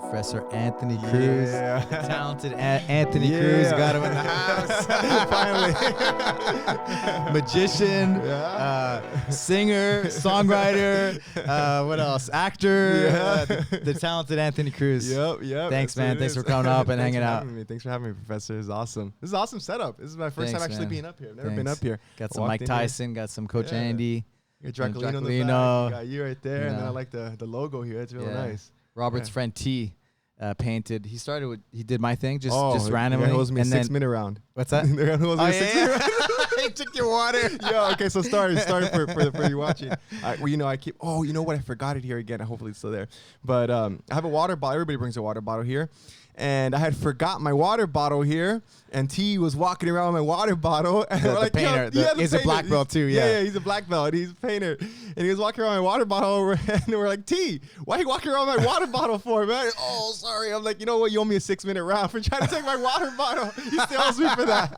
Professor Anthony Cruz. Yeah. The talented Anthony Cruz got him in the house. Finally. Magician, singer, songwriter, what else? Actor. The talented Anthony Cruz. Yep. Thanks, man. Thanks for coming up and hanging out. Thanks for having me, Professor. This is awesome. This is an awesome setup. This is my first time actually being up here. I've never been up here. Got some Mike Tyson, got some Coach Andy. You got Draculino in the back. You got you right there. And then I like the logo here. It's really nice. Robert's friend T painted. He did my thing just randomly. He owes me a 6-minute round. What's that? He owes me a 6-minute round. He took your water. Yeah, okay, so sorry for you watching. I keep, you know what? I forgot it here again. Hopefully it's still there. But I have a water bottle. Everybody brings a water bottle here. And I had forgot my water bottle here, and T was walking around with my water bottle. And the painter. He's a black belt too, yeah, he's a black belt. He's a painter. And he was walking around with my water bottle, and we're like, T, why are you walking around with my water bottle for, man? Oh, sorry. I'm like, you know what? You owe me a 6-minute round for trying to take my water bottle. You still owes me for that.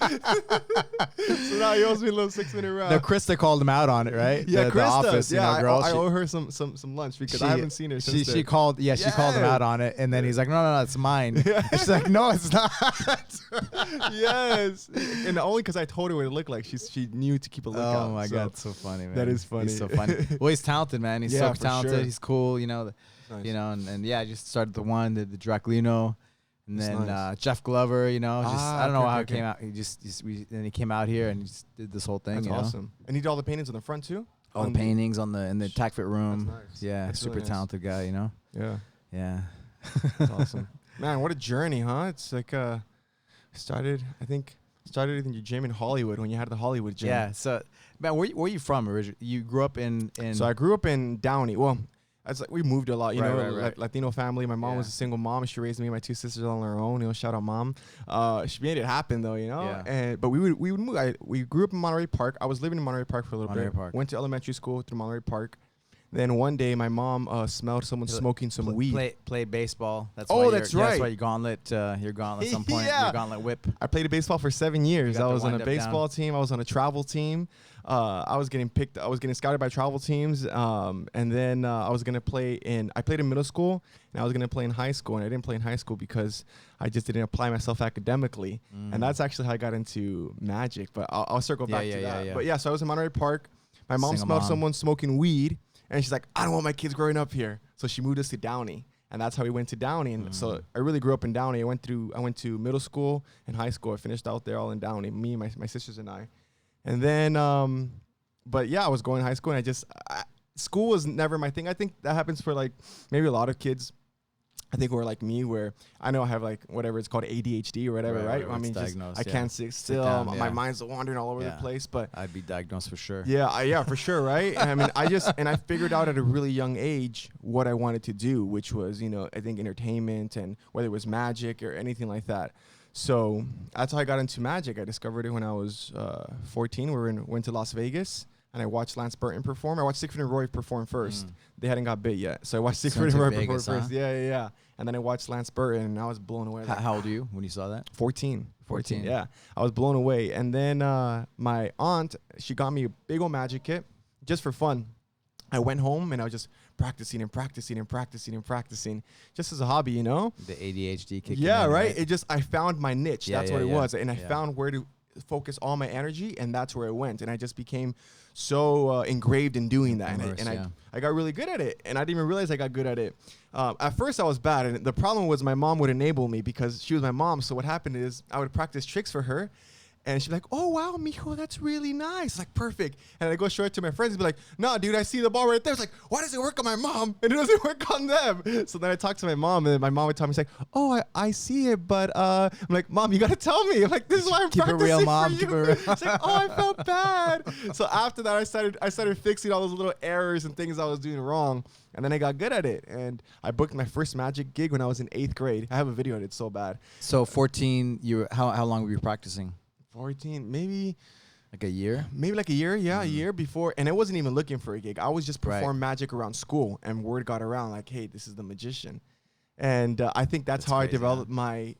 So now he owes me a little 6-minute round. No, Krista called him out on it, right? Yeah, the Krista. office, I girl. I owe her some lunch because I haven't seen her since she called him out on it, and then he's like, no, it's mine. She's like, no, it's not. Yes, and only because I told her what it looked like. She knew to keep a lookout. Oh my God, it's so funny, man. That is funny. He's so funny. Well, he's talented, man. He's so talented. Sure. He's cool, nice. And I just started the Draculino, and then Jeff Glover, I don't know how it came out. Then he came out here and he just did this whole thing. That's awesome. And he did all the paintings on the front too. All the paintings in the tack fit room. That's nice. Yeah, That's super really nice. talented guy. Yeah. That's awesome. Man, what a journey, huh? It's like started in your gym in Hollywood when you had the Hollywood gym. Yeah. So, man, where you from originally? You grew up in. So I grew up in Downey. Well, it's like we moved a lot, Right. Latino family. My mom was a single mom. She raised me and my 2 sisters on her own. Shout out mom. She made it happen though, Yeah. But we would move. We grew up in Monterey Park. I was living in Monterey Park for a little bit. Park. Went to elementary school through Monterey Park. Then one day, my mom smelled someone smoking some weed. Play baseball. That's right. That's why your gauntlet some point. Your gauntlet whip. I played baseball for 7 years. I was on a baseball team. I was on a travel team. I was getting scouted by travel teams. And then I was gonna play I played in middle school, and I was gonna play in high school, and I didn't play in high school because I just didn't apply myself academically. And that's actually how I got into magic. But I'll circle back to that. Yeah. But yeah, so I was in Monterey Park. My mom smelled someone smoking weed. And she's like, I don't want my kids growing up here. So she moved us to Downey. And that's how we went to Downey. And so I really grew up in Downey. I went to middle school and high school. I finished out there all in Downey, me, my sisters and I. And then, but yeah, I was going to high school, and school was never my thing. I think that happens for maybe a lot of kids. I think we're like me, where I know I have whatever it's called, ADHD or whatever, right? I mean, I can't sit still. My mind's wandering all over the place. But I'd be diagnosed for sure. Yeah, for sure, right? And I mean, I figured out at a really young age what I wanted to do, which was, I think entertainment, and whether it was magic or anything like that. So that's how I got into magic. I discovered it when I was 14. Went to Las Vegas. And I watched Lance Burton perform. I watched Siegfried and Roy perform first. They hadn't got bit yet. So I watched Siegfried and Roy perform first. Yeah. And then I watched Lance Burton, and I was blown away. How old were you when you saw that? 14. Yeah. I was blown away. And then my aunt, she got me a big old magic kit just for fun. I went home, and I was just practicing, just as a hobby, The ADHD kick. Yeah, right? I found my niche. That's what it was. And I found where to focus all my energy, and that's where it went. And I just became so engraved in doing that. I got really good at it, and I didn't even realize I got good at it. At first I was bad, and the problem was my mom would enable me because she was my mom. So what happened is I would practice tricks for her, and she'd be like, oh, wow, mijo, that's really nice. Like, perfect. And I go show it to my friends and be like, no, dude, I see the ball right there. It's like, why does it work on my mom and it doesn't work on them? So then I talked to my mom, and then my mom would tell me, she's like, oh, I see it, but I'm like, Mom, you got to tell me. I'm like, this is why I'm practicing it real, Mom. for you. Keep it real. She's like, oh, I felt bad. So after that, I started fixing all those little errors and things I was doing wrong. And then I got good at it. And I booked my first magic gig when I was in 8th grade. I have a video of it so bad. So 14, how long were you practicing? 14, maybe like a year. A year before, and I wasn't even looking for a gig. I was just performing magic around school, and word got around like, hey, this is the magician. And I think that's how crazy, I developed my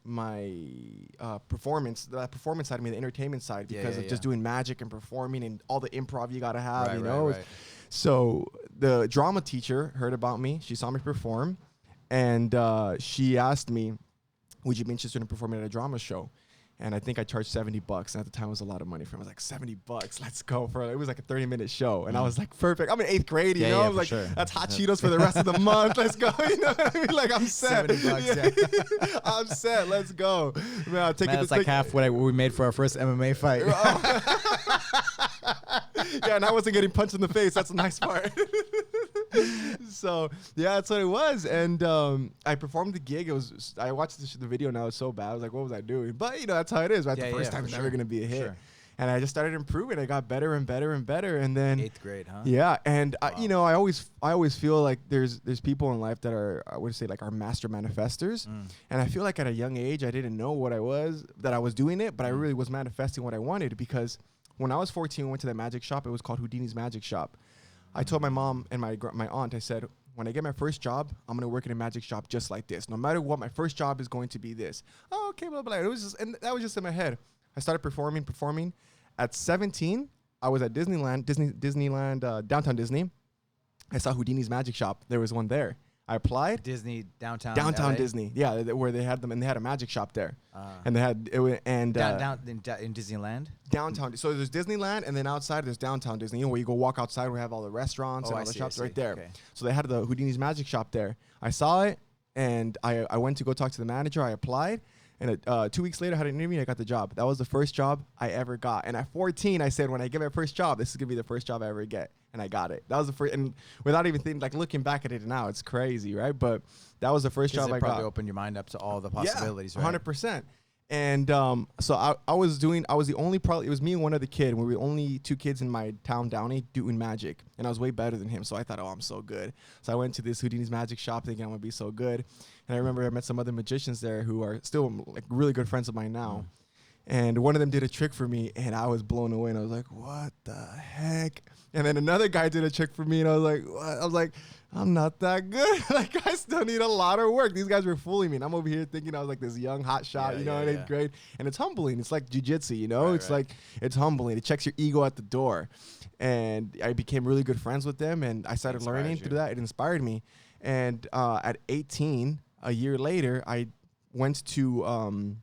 performance, that performance side of me, the entertainment side, because of just doing magic and performing and all the improv you gotta have, Right. So the drama teacher heard about me. She saw me perform. And she asked me, would you be interested in performing at a drama show? And I think I charged $70. And at the time, it was a lot of money for me. I was like, $70, let's go. It was like a 30-minute show. And I was like, perfect. I'm in 8th grade, you know? I was like, sure. That's hot Cheetos for the rest of the month. Let's go. You know what I mean? Like, I'm set. $70, I'm set. Let's go. Man, I'll take it. That's like half what we made for our first MMA fight. Yeah, and I wasn't getting punched in the face. That's the nice part. So, yeah, that's what it was. And I performed the gig. I watched the video now. It's so bad. I was like, what was I doing? But, you know, that's how it is, right? The first time it's never going to be a hit. Sure. And I just started improving. I got better and better and better. And then 8th grade, huh? Yeah. And, wow. You know, I always feel like there's people in life that are, I would say, like, our master manifestors. And I feel like at a young age, I didn't know what I was doing it, but I really was manifesting what I wanted, because when I was 14, we went to that magic shop. It was called Houdini's Magic Shop. I told my mom and my aunt, I said, when I get my first job, I'm going to work in a magic shop just like this. No matter what, my first job is going to be this. Oh, okay, blah, blah. It was just, and that was just in my head. I started performing. At 17, I was at Disneyland, Downtown Disney. I saw Houdini's Magic Shop. There was one there. I applied. Disney downtown LA? Disney, yeah, where they had them, and they had a magic shop there, and they had in Disneyland. Downtown. So there's Disneyland, and then outside there's downtown Disney, you know, where you go walk outside. We have all the restaurants and all the shops right there. Okay. So they had the Houdini's Magic Shop there. I saw it, and I went to go talk to the manager. I applied. And 2 weeks later, I had an interview. I got the job. That was the first job I ever got. And at 14, I said, when I get my first job, this is gonna be the first job I ever get. And I got it. That was the first. And without even thinking, like looking back at it now, it's crazy, right? But that was the first job I got. Probably opened your mind up to all the possibilities, right? 100%. And so I was the only, it was me and one other kid. We were the only 2 kids in my town, Downey, doing magic. And I was way better than him. So I thought, oh, I'm so good. So I went to this Houdini's Magic Shop thinking I'm going to be so good. And I remember I met some other magicians there who are still like really good friends of mine now. And one of them did a trick for me, and I was blown away. And I was like, what the heck? And then another guy did a trick for me, and I was like, what? I was like, I'm not that good. Like, I still need a lot of work. These guys were fooling me. And I'm over here thinking I was like this young hot shot, in 8th grade. And it's humbling. It's like jiu-jitsu, you know? It's like, it's humbling. It checks your ego at the door. And I became really good friends with them, and I started learning through that. It inspired me. And at 18, a year later, I went to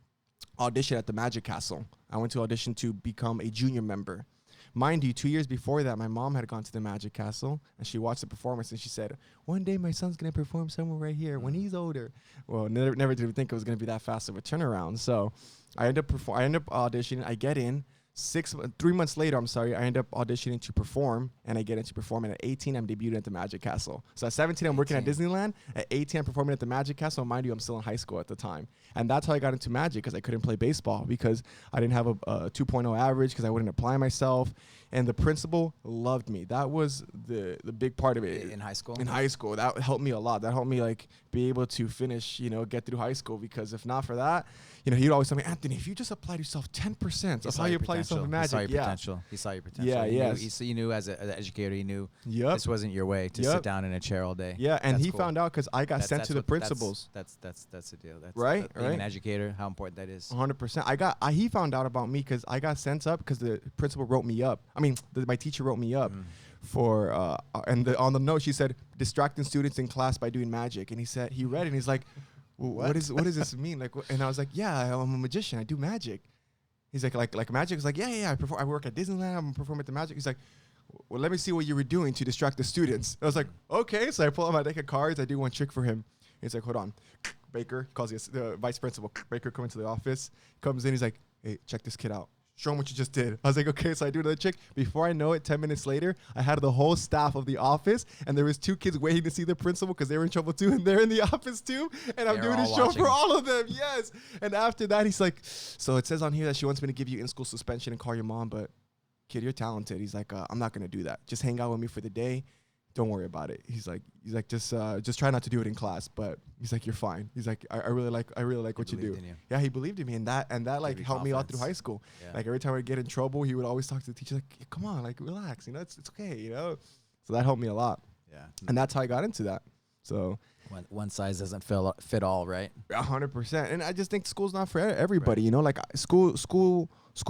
audition at the Magic Castle. I went to audition to become a junior member. Mind you, 2 years before that, my mom had gone to the Magic Castle, and she watched the performance, and she said, one day my son's going to perform somewhere right here when he's older. Well, never did we think it was going to be that fast of a turnaround. So I end up auditioning. I get in. 3 months later, I end up auditioning to perform, and I get into performing. At 18, I'm debuting at the Magic Castle. So at 17, I'm working at Disneyland. At 18, I'm performing at the Magic Castle. Mind you, I'm still in high school at the time. And that's how I got into magic, because I couldn't play baseball because I didn't have a 2.0 average, because I wouldn't apply myself. And the principal loved me. That was the big part of it. In high school? In high school. That helped me a lot. That helped me, like, be able to finish, get through high school, because if not for that, he'd always tell me, Anthony, if you just applied yourself 10% of how you apply yourself in magic. He saw your potential. He saw your potential. Yeah, He knew as an educator, he knew this wasn't your way to sit down in a chair all day. Yeah, and he found out because I got sent to the principals. That's the deal. That's right. Being an educator, how important that is. 100%. He found out about me because I got sent up because the principal wrote me up. I mean, my teacher wrote me up for, on the note she said, distracting students in class by doing magic. And he read it and he's like, what does this mean? Like, and I was like, yeah, I'm a magician. I do magic. He's like magic? He's like, yeah. I work at Disneyland. I'm performing at the magic. He's like, well, let me see what you were doing to distract the students. I was like, okay. So I pull out my deck of cards. I do one trick for him. He's like, hold on. Baker calls the vice principal. Baker comes into the office. Comes in. He's like, hey, check this kid out. Show him what you just did. I was like, okay, so I do another trick. Before I know it, 10 minutes later, I had the whole staff of the office, and there was 2 kids waiting to see the principal because they were in trouble too, and they're in the office too, and I'm doing a show for all of them, yes. And after that, he's like, so it says on here that she wants me to give you in-school suspension and call your mom, but kid, you're talented. He's like, I'm not going to do that. Just hang out with me for the day. Don't worry about it. He's like, just try not to do it in class. But he's like, you're fine. He's like, I really like what you do. Yeah, he believed in me, and that like helped me all through high school. Yeah. Like every time I get in trouble, he would always talk to the teacher like, come on, like relax, it's okay, So that helped me a lot. Yeah, and that's how I got into that. So one size doesn't fit all, right? 100%. And I just think school's not for everybody. Right. Like school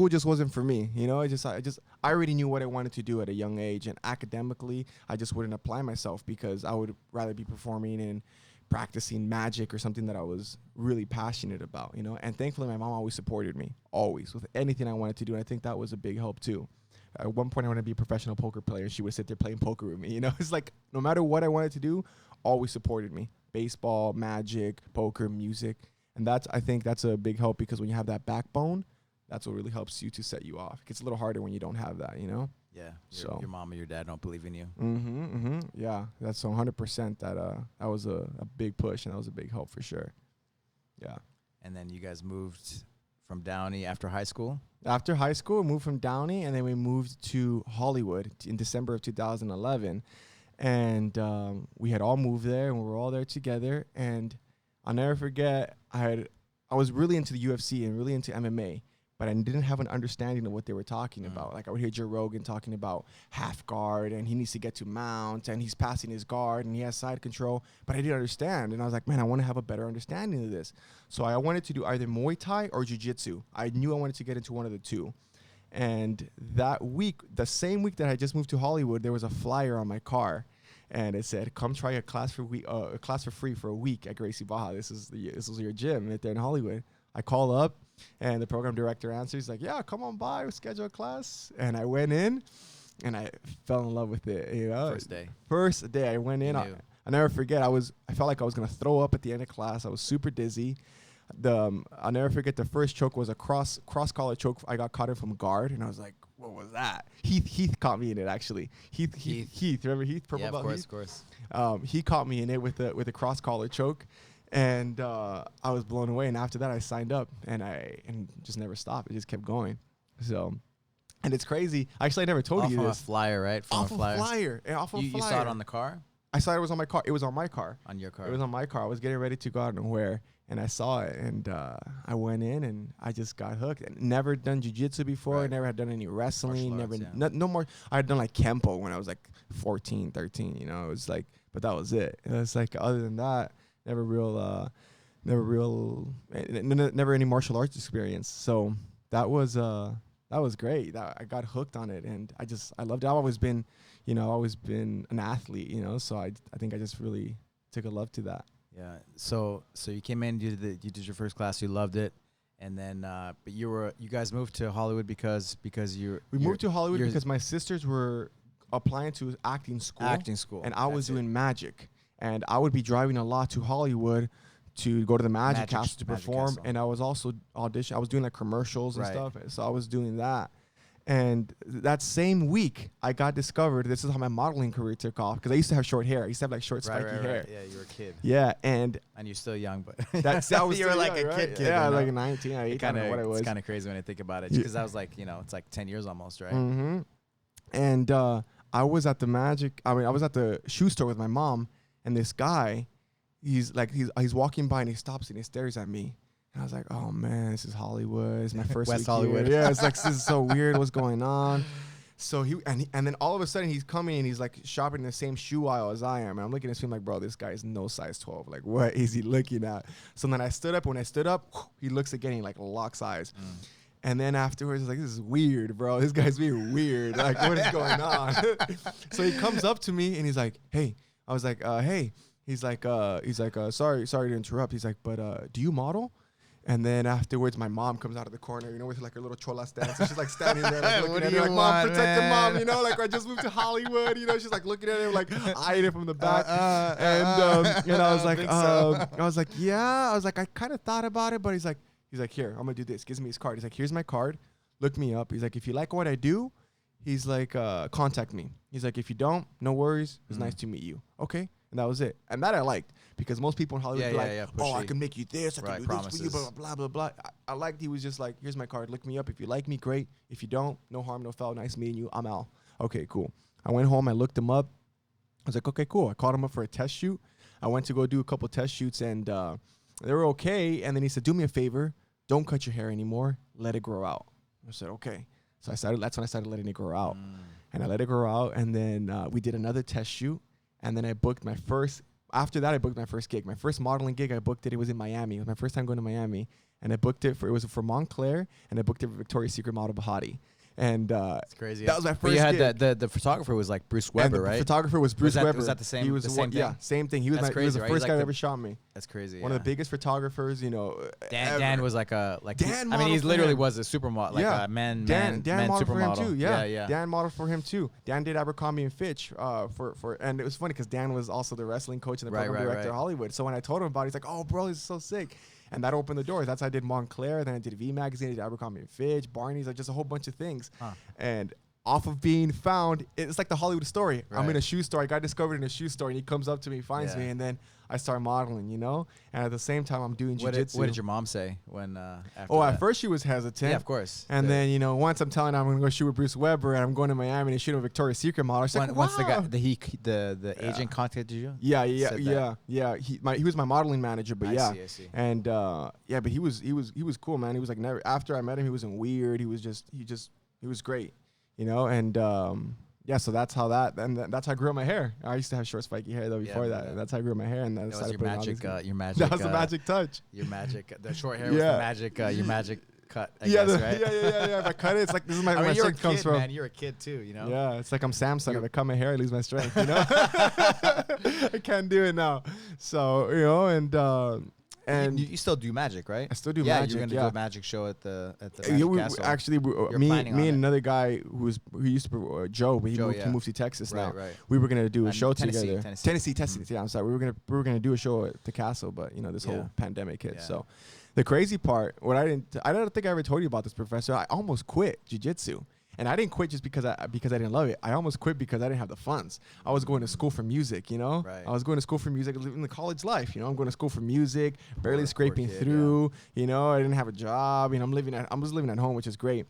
just wasn't for me. I already knew what I wanted to do at a young age, and academically, I just wouldn't apply myself because I would rather be performing and practicing magic or something that I was really passionate about, you know. And thankfully, my mom always supported me, always, with anything I wanted to do. And I think that was a big help too. At one point, I wanted to be a professional poker player. She would sit there playing poker with me, you know. It's like no matter what I wanted to do, always supported me. Baseball, magic, poker, music. And I think that's a big help, because when you have that backbone, that's what really helps you to set you off. It gets a little harder when you don't have that, you know? Yeah. Your mom and your dad don't believe in you. Yeah, that's 100% that was a big push, and that was a big help for sure. Yeah. And then you guys moved from Downey after high school? After high school, we moved from Downey, and then we moved to Hollywood in December of 2011. And we had all moved there, and we were all there together. And I'll never forget, I was really into the UFC and really into MMA, but I didn't have an understanding of what they were talking about. Like, I would hear Joe Rogan talking about half guard, and he needs to get to mount, and he's passing his guard, and he has side control, but I didn't understand. And I was like, man, I want to have a better understanding of this. So I wanted to do either Muay Thai or Jiu-Jitsu. I knew I wanted to get into one of the two. And that week, the same week that I just moved to Hollywood, there was a flyer on my car, and it said, "Come try a class for free for a week at Gracie Baja. This is your gym right there in Hollywood." I call up, and the program director answers, like, "Yeah, come on by. We'll schedule a class." And I went in, and I fell in love with it. You know, first day I went in. I never forget. I felt like I was gonna throw up at the end of class. I was super dizzy. I'll never forget, the first choke was a cross collar choke. I got caught in from guard, and I was like, what was that? Heath caught me in it, actually. Heath, remember Heath? Purple belt Heath? Of course. He caught me in it with a cross collar choke, and I was blown away. And after that, I signed up, and just never stopped. It just kept going. So, and it's crazy. Actually, I never told you this. Off a flyer, right? Off a flyer. You saw it on the car? I saw it was on my car. It was on my car. On your car. It was on my car. I was getting ready to go out and wear, and I saw it, and I went in, and I just got hooked. And never done jiu-jitsu before. Right. I never had done any wrestling. Arts, No more. I had done like Kempo when I was like 14, 13. You know, it was like, but that was it. It was like, other than that, never any martial arts experience. So that was great. I got hooked on it, and I loved it. I've always been an athlete, you know, so I think I just really took a love to that. Yeah. So you came in, you did your first class, you loved it, and then but you guys moved to Hollywood because we moved to Hollywood because my sisters were applying to acting school, and I was doing magic, and I would be driving a lot to Hollywood to go to the Magic Castle to perform, and I was also auditioning. I was doing like commercials and stuff, so I was doing that. And that same week, I got discovered. This is how my modeling career took off, because I used to have short hair. I used to have like short, spiky hair. Yeah, you were a kid. Yeah, and you're still young, but that was you were like young, a kid. Yeah, like 19, 18. I don't know what it was. It's kind of crazy when I think about it, because I was like, it's like 10 years almost, right? Mm-hmm. And I was at the shoe store with my mom, and this guy, he's walking by, and he stops and he stares at me. And I was like, oh man, this is Hollywood. It's my first West week Hollywood. Here. Yeah, it's like, this is so weird. What's going on? So and then all of a sudden he's coming, and he's like shopping in the same shoe aisle as I am. And I'm looking at him like, bro, this guy is no size 12. Like, what is he looking at? So then I stood up. When I stood up, he looks again. He like locks eyes. And then afterwards, he's like, this is weird, bro. This guy's being weird. Like, what is going on? So he comes up to me, and he's like, hey. I was like, hey. He's like, sorry to interrupt. He's like, but do you model? And then afterwards, my mom comes out of the corner, with like her little chola stance. And she's like standing there, like, looking at her, like, mom, protect your mom, like I just moved to Hollywood, she's like looking at him, like eyeing it from the back. And I was like, I kind of thought about it, but he's like, here, I'm gonna do this. Gives me his card. He's like, here's my card. Look me up. He's like, if you like what I do, he's like, contact me. He's like, if you don't, no worries. It was nice to meet you. Okay. And that was it. And that I liked, because most people in Hollywood I can make you this, I can do this for you, blah, blah, blah, blah. I liked he was just like, here's my card, look me up. If you like me, great. If you don't, no harm, no foul, nice meeting you, I'm Al. Okay, cool. I went home, I looked him up. I was like, okay, cool. I called him up for a test shoot. I went to go do a couple test shoots, and they were okay. And then he said, do me a favor, don't cut your hair anymore, let it grow out. I said, okay. So that's when I started letting it grow out. And I let it grow out, and then we did another test shoot. And then I booked my first gig. My first modeling gig, I booked it. It was in Miami. It was my first time going to Miami. And I booked it it was for Montclair, and I booked it for Victoria's Secret model Bahati. And it's crazy. That was my first. But you had gig. the photographer was like Bruce Weber, right? The photographer was Bruce Weber. Was that the same? He was the same thing? Yeah, same thing. He was That's he crazy, was the right? first guy like that ever shot me. That's crazy. One of the biggest photographers, you know. Dan was like a Dan I mean, he literally him. was a supermodel, like a man modeled for him supermodel. too. Yeah. Dan modeled for him too. Dan did Abercrombie and Fitch and it was funny because Dan was also the wrestling coach and the program director of Hollywood. So when I told him about it, he's like, "Oh, bro, this is so sick." And that opened the doors. That's how I did Montclair. Then I did V Magazine. I did Abercrombie and Fitch, Barney's, like just a whole bunch of things. And off of being found, it's like the Hollywood story. Right. I'm in a shoe store. I got discovered in a shoe store, and he comes up to me, finds me, and then I start modeling, you know? And at the same time, I'm doing jiu-jitsu. What did your mom say when after that? At first she was hesitant. Yeah, of course. And then, you know, once I'm telling her I'm going to go shoot with Bruce Weber, and I'm going to Miami to shoot a Victoria's Secret model, she's like, wow. Once the agent contacted you? Yeah. He was my modeling manager, but I see. And but he was cool, man. He was like, never, after I met him, he wasn't weird. He was great, you know? And so that's how that's how I grew up my hair. I used to have short spiky hair though before that. That's how I grew up my hair, and then that was your magic. That was the magic touch. Your magic. The short hair was the magic. Your magic cut. I guess, right? Yeah. If I cut it, it's like this is my my strength comes from. Man, you're a kid too, you know. Yeah, it's like I'm Samson. If I cut my hair, I lose my strength. You know, I can't do it now. So you know, and you still do magic, right? I still do magic. You're gonna do a magic show at the Magic Castle. Actually, me and another guy who used to Joe, but he moved to Texas now. Right. We were gonna do a show together. Tennessee. Yeah, I'm sorry. We were gonna do a show at the castle, but you know this whole pandemic hit. So the crazy part, I don't think I ever told you about this, Professor. I almost quit jiu-jitsu. And I didn't quit just because I didn't love it. I almost quit because I didn't have the funds. I was going to school for music, you know? Right. I was going to school for music, living the college life, you know? I'm going to school for music, barely scraping through, you know? I didn't have a job, you know? I was living at home, which is great.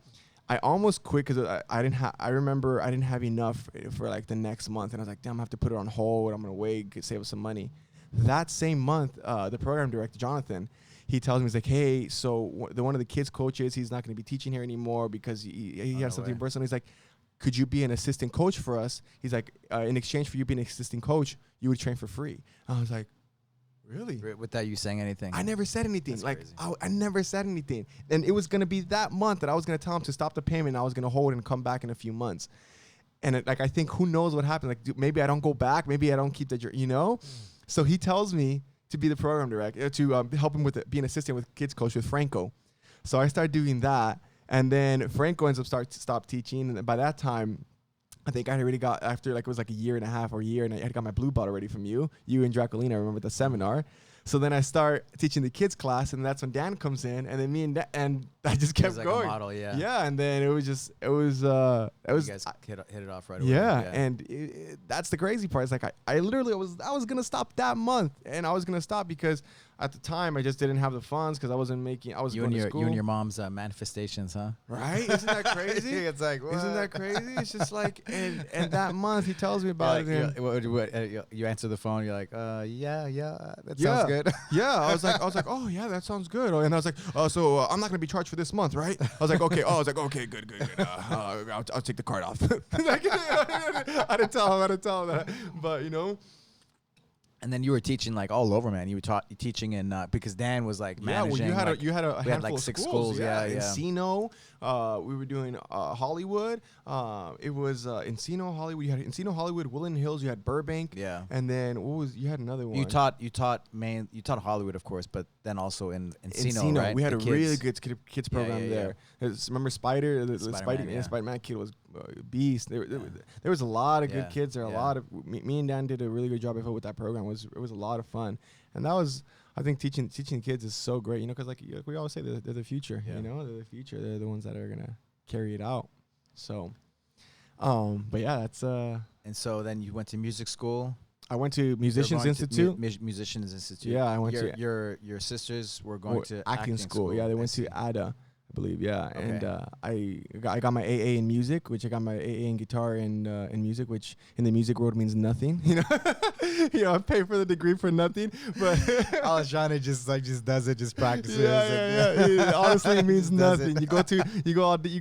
I almost quit because I remember I didn't have enough for like the next month. And I was like, damn, I have to put it on hold. I'm going to wait, save up some money. That same month, the program director, Jonathan, he tells me, he's like, hey, so one of the kids' coaches, he's not going to be teaching here anymore because he has something personal. He's like, could you be an assistant coach for us? He's like, in exchange for you being an assistant coach, you would train for free. I was like, really? Without you saying anything? I never said anything. That's like, crazy. I never said anything. And it was going to be that month that I was going to tell him to stop the payment. And I was going to hold and come back in a few months. And I think who knows what happened. Like, maybe I don't go back. Maybe I don't keep the, you know? So he tells me to be the program director, to help him with being assistant with kids coach with Franco. So I started doing that, and then Franco ends up stop teaching, and by that time, I think I had already got, after like it was like a year and a half or a year, and I had got my blue belt already from you and Draculina, I remember the seminar. So then I start teaching the kids class, and that's when Dan comes in, and then me and I just kept like going. A model, yeah, and then it was you guys hit it off right away. Yeah, and that's the crazy part. It's like I literally I was gonna stop that month, and I was gonna stop because at the time I just didn't have the funds because I wasn't making. I was going to school. You and your mom's manifestations, huh? Right? Isn't that crazy? It's like, what? Isn't that crazy? It's just like, and that month he tells me about it. You answer the phone. You're like, that sounds good. Yeah, I was like, oh yeah, that sounds good. And I was like, so I'm not gonna be charged for this month, right? I was like, okay. Okay, good. I'll take the card off. I didn't tell him that, but you know. And then you were teaching like all over, man. You were teaching in because Dan was like managing. Yeah, well, you had a handful like of 6 schools. Yeah. Encino, we were doing Hollywood. It was Encino, Hollywood. You had Encino, Hollywood, Woodland Hills. You had Burbank. Yeah. And then you had another one. You taught Hollywood, of course, but then also in Encino, right? We had a really good kids program there. Remember Spider? The Spider-Man kid was beast. There was a lot of good kids there. A lot of me and Dan did a really good job. I felt with that program. It was a lot of fun, and that was, I think, teaching kids is so great. You know, because like we always say, they're the future. You know, they're the future. They're the ones that are gonna carry it out. So, but yeah, that's. And so then you went to music school. I went to Musicians Institute. Musicians Institute. Yeah, I went to. Your sisters were going to acting school. Yeah, they went to ADA. I believe, yeah. Okay. And I got my AA in music, which I got my AA in guitar and in music, which in the music world means nothing. You know, I pay for the degree for nothing. But Alejandro just does it, just practices. Yeah. It honestly means nothing. You go to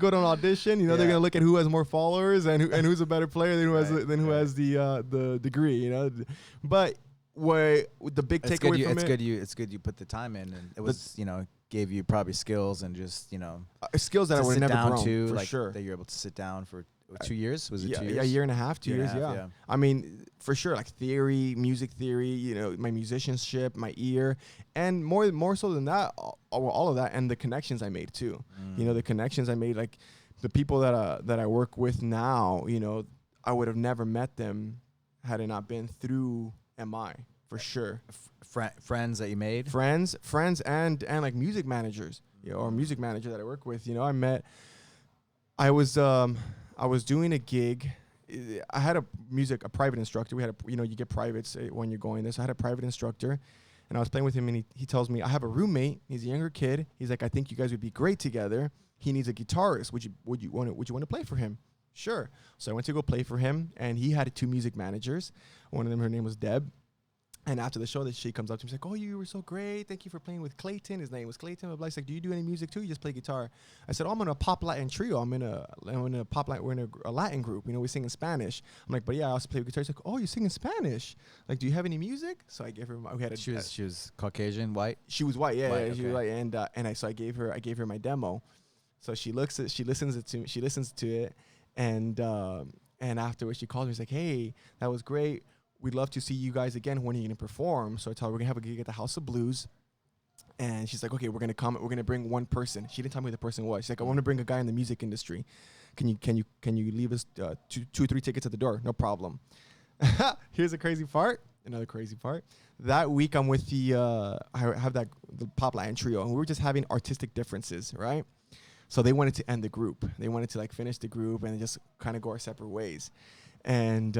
an audition. You know, they're gonna look at who has more followers and who's a better player than who has the degree. You know, but the big takeaway from it. It's good you put the time in, and it was gave you probably skills and just, skills that I would have never grown to, for like, sure. that you're able to sit down for 2 years. Was it 2 years? Yeah, a year and a half, 2 years. Yeah. I mean, for sure, like theory, music theory. My musicianship, my ear, and more so than that, all of that, and the connections I made too. The connections I made, like the people that I work with now. I would have never met them had it not been through MI, for sure. Friends that you made? Friends, and like music managers, or music manager that I work with. I was doing a gig. I had a private instructor. We had you get privates when you're going there. So I had a private instructor, and I was playing with him, and he tells me, I have a roommate. He's a younger kid. He's like, I think you guys would be great together. He needs a guitarist. Would you want to play for him? Sure. So I went to go play for him, and he had 2 music managers. One of them, her name was Deb. And after the show, that she comes up to me, she's like, "Oh, you were so great. Thank you for playing with Clayton." His name was Clayton. She's like, "Do you do any music too? You just play guitar?" I said, "Oh, I'm in a pop Latin trio. I'm in a pop Latin. We're in a Latin group. We sing in Spanish." I'm like, "But yeah, I also play guitar." She's like, "Oh, you sing in Spanish? Like, do you have any music?" So I gave her. She was Caucasian, white. She was white. Yeah, okay. She was white. And so I gave her my demo. So she listens to it, and afterwards she calls me. She's like, "Hey, that was great. We'd love to see you guys again. When are you going to perform?" So I told her we're going to have a gig at the House of Blues. And she's like, "Okay, we're going to come. We're going to bring one person." She didn't tell me who the person was. She's like, "I want to bring a guy in the music industry. Can you leave us 2 or 3 tickets at the door?" No problem. Here's a crazy part. Another crazy part. That week I'm with the pop Latin trio, and we were just having artistic differences, right? So they wanted to end the group. They wanted to finish the group and just kind of go our separate ways. And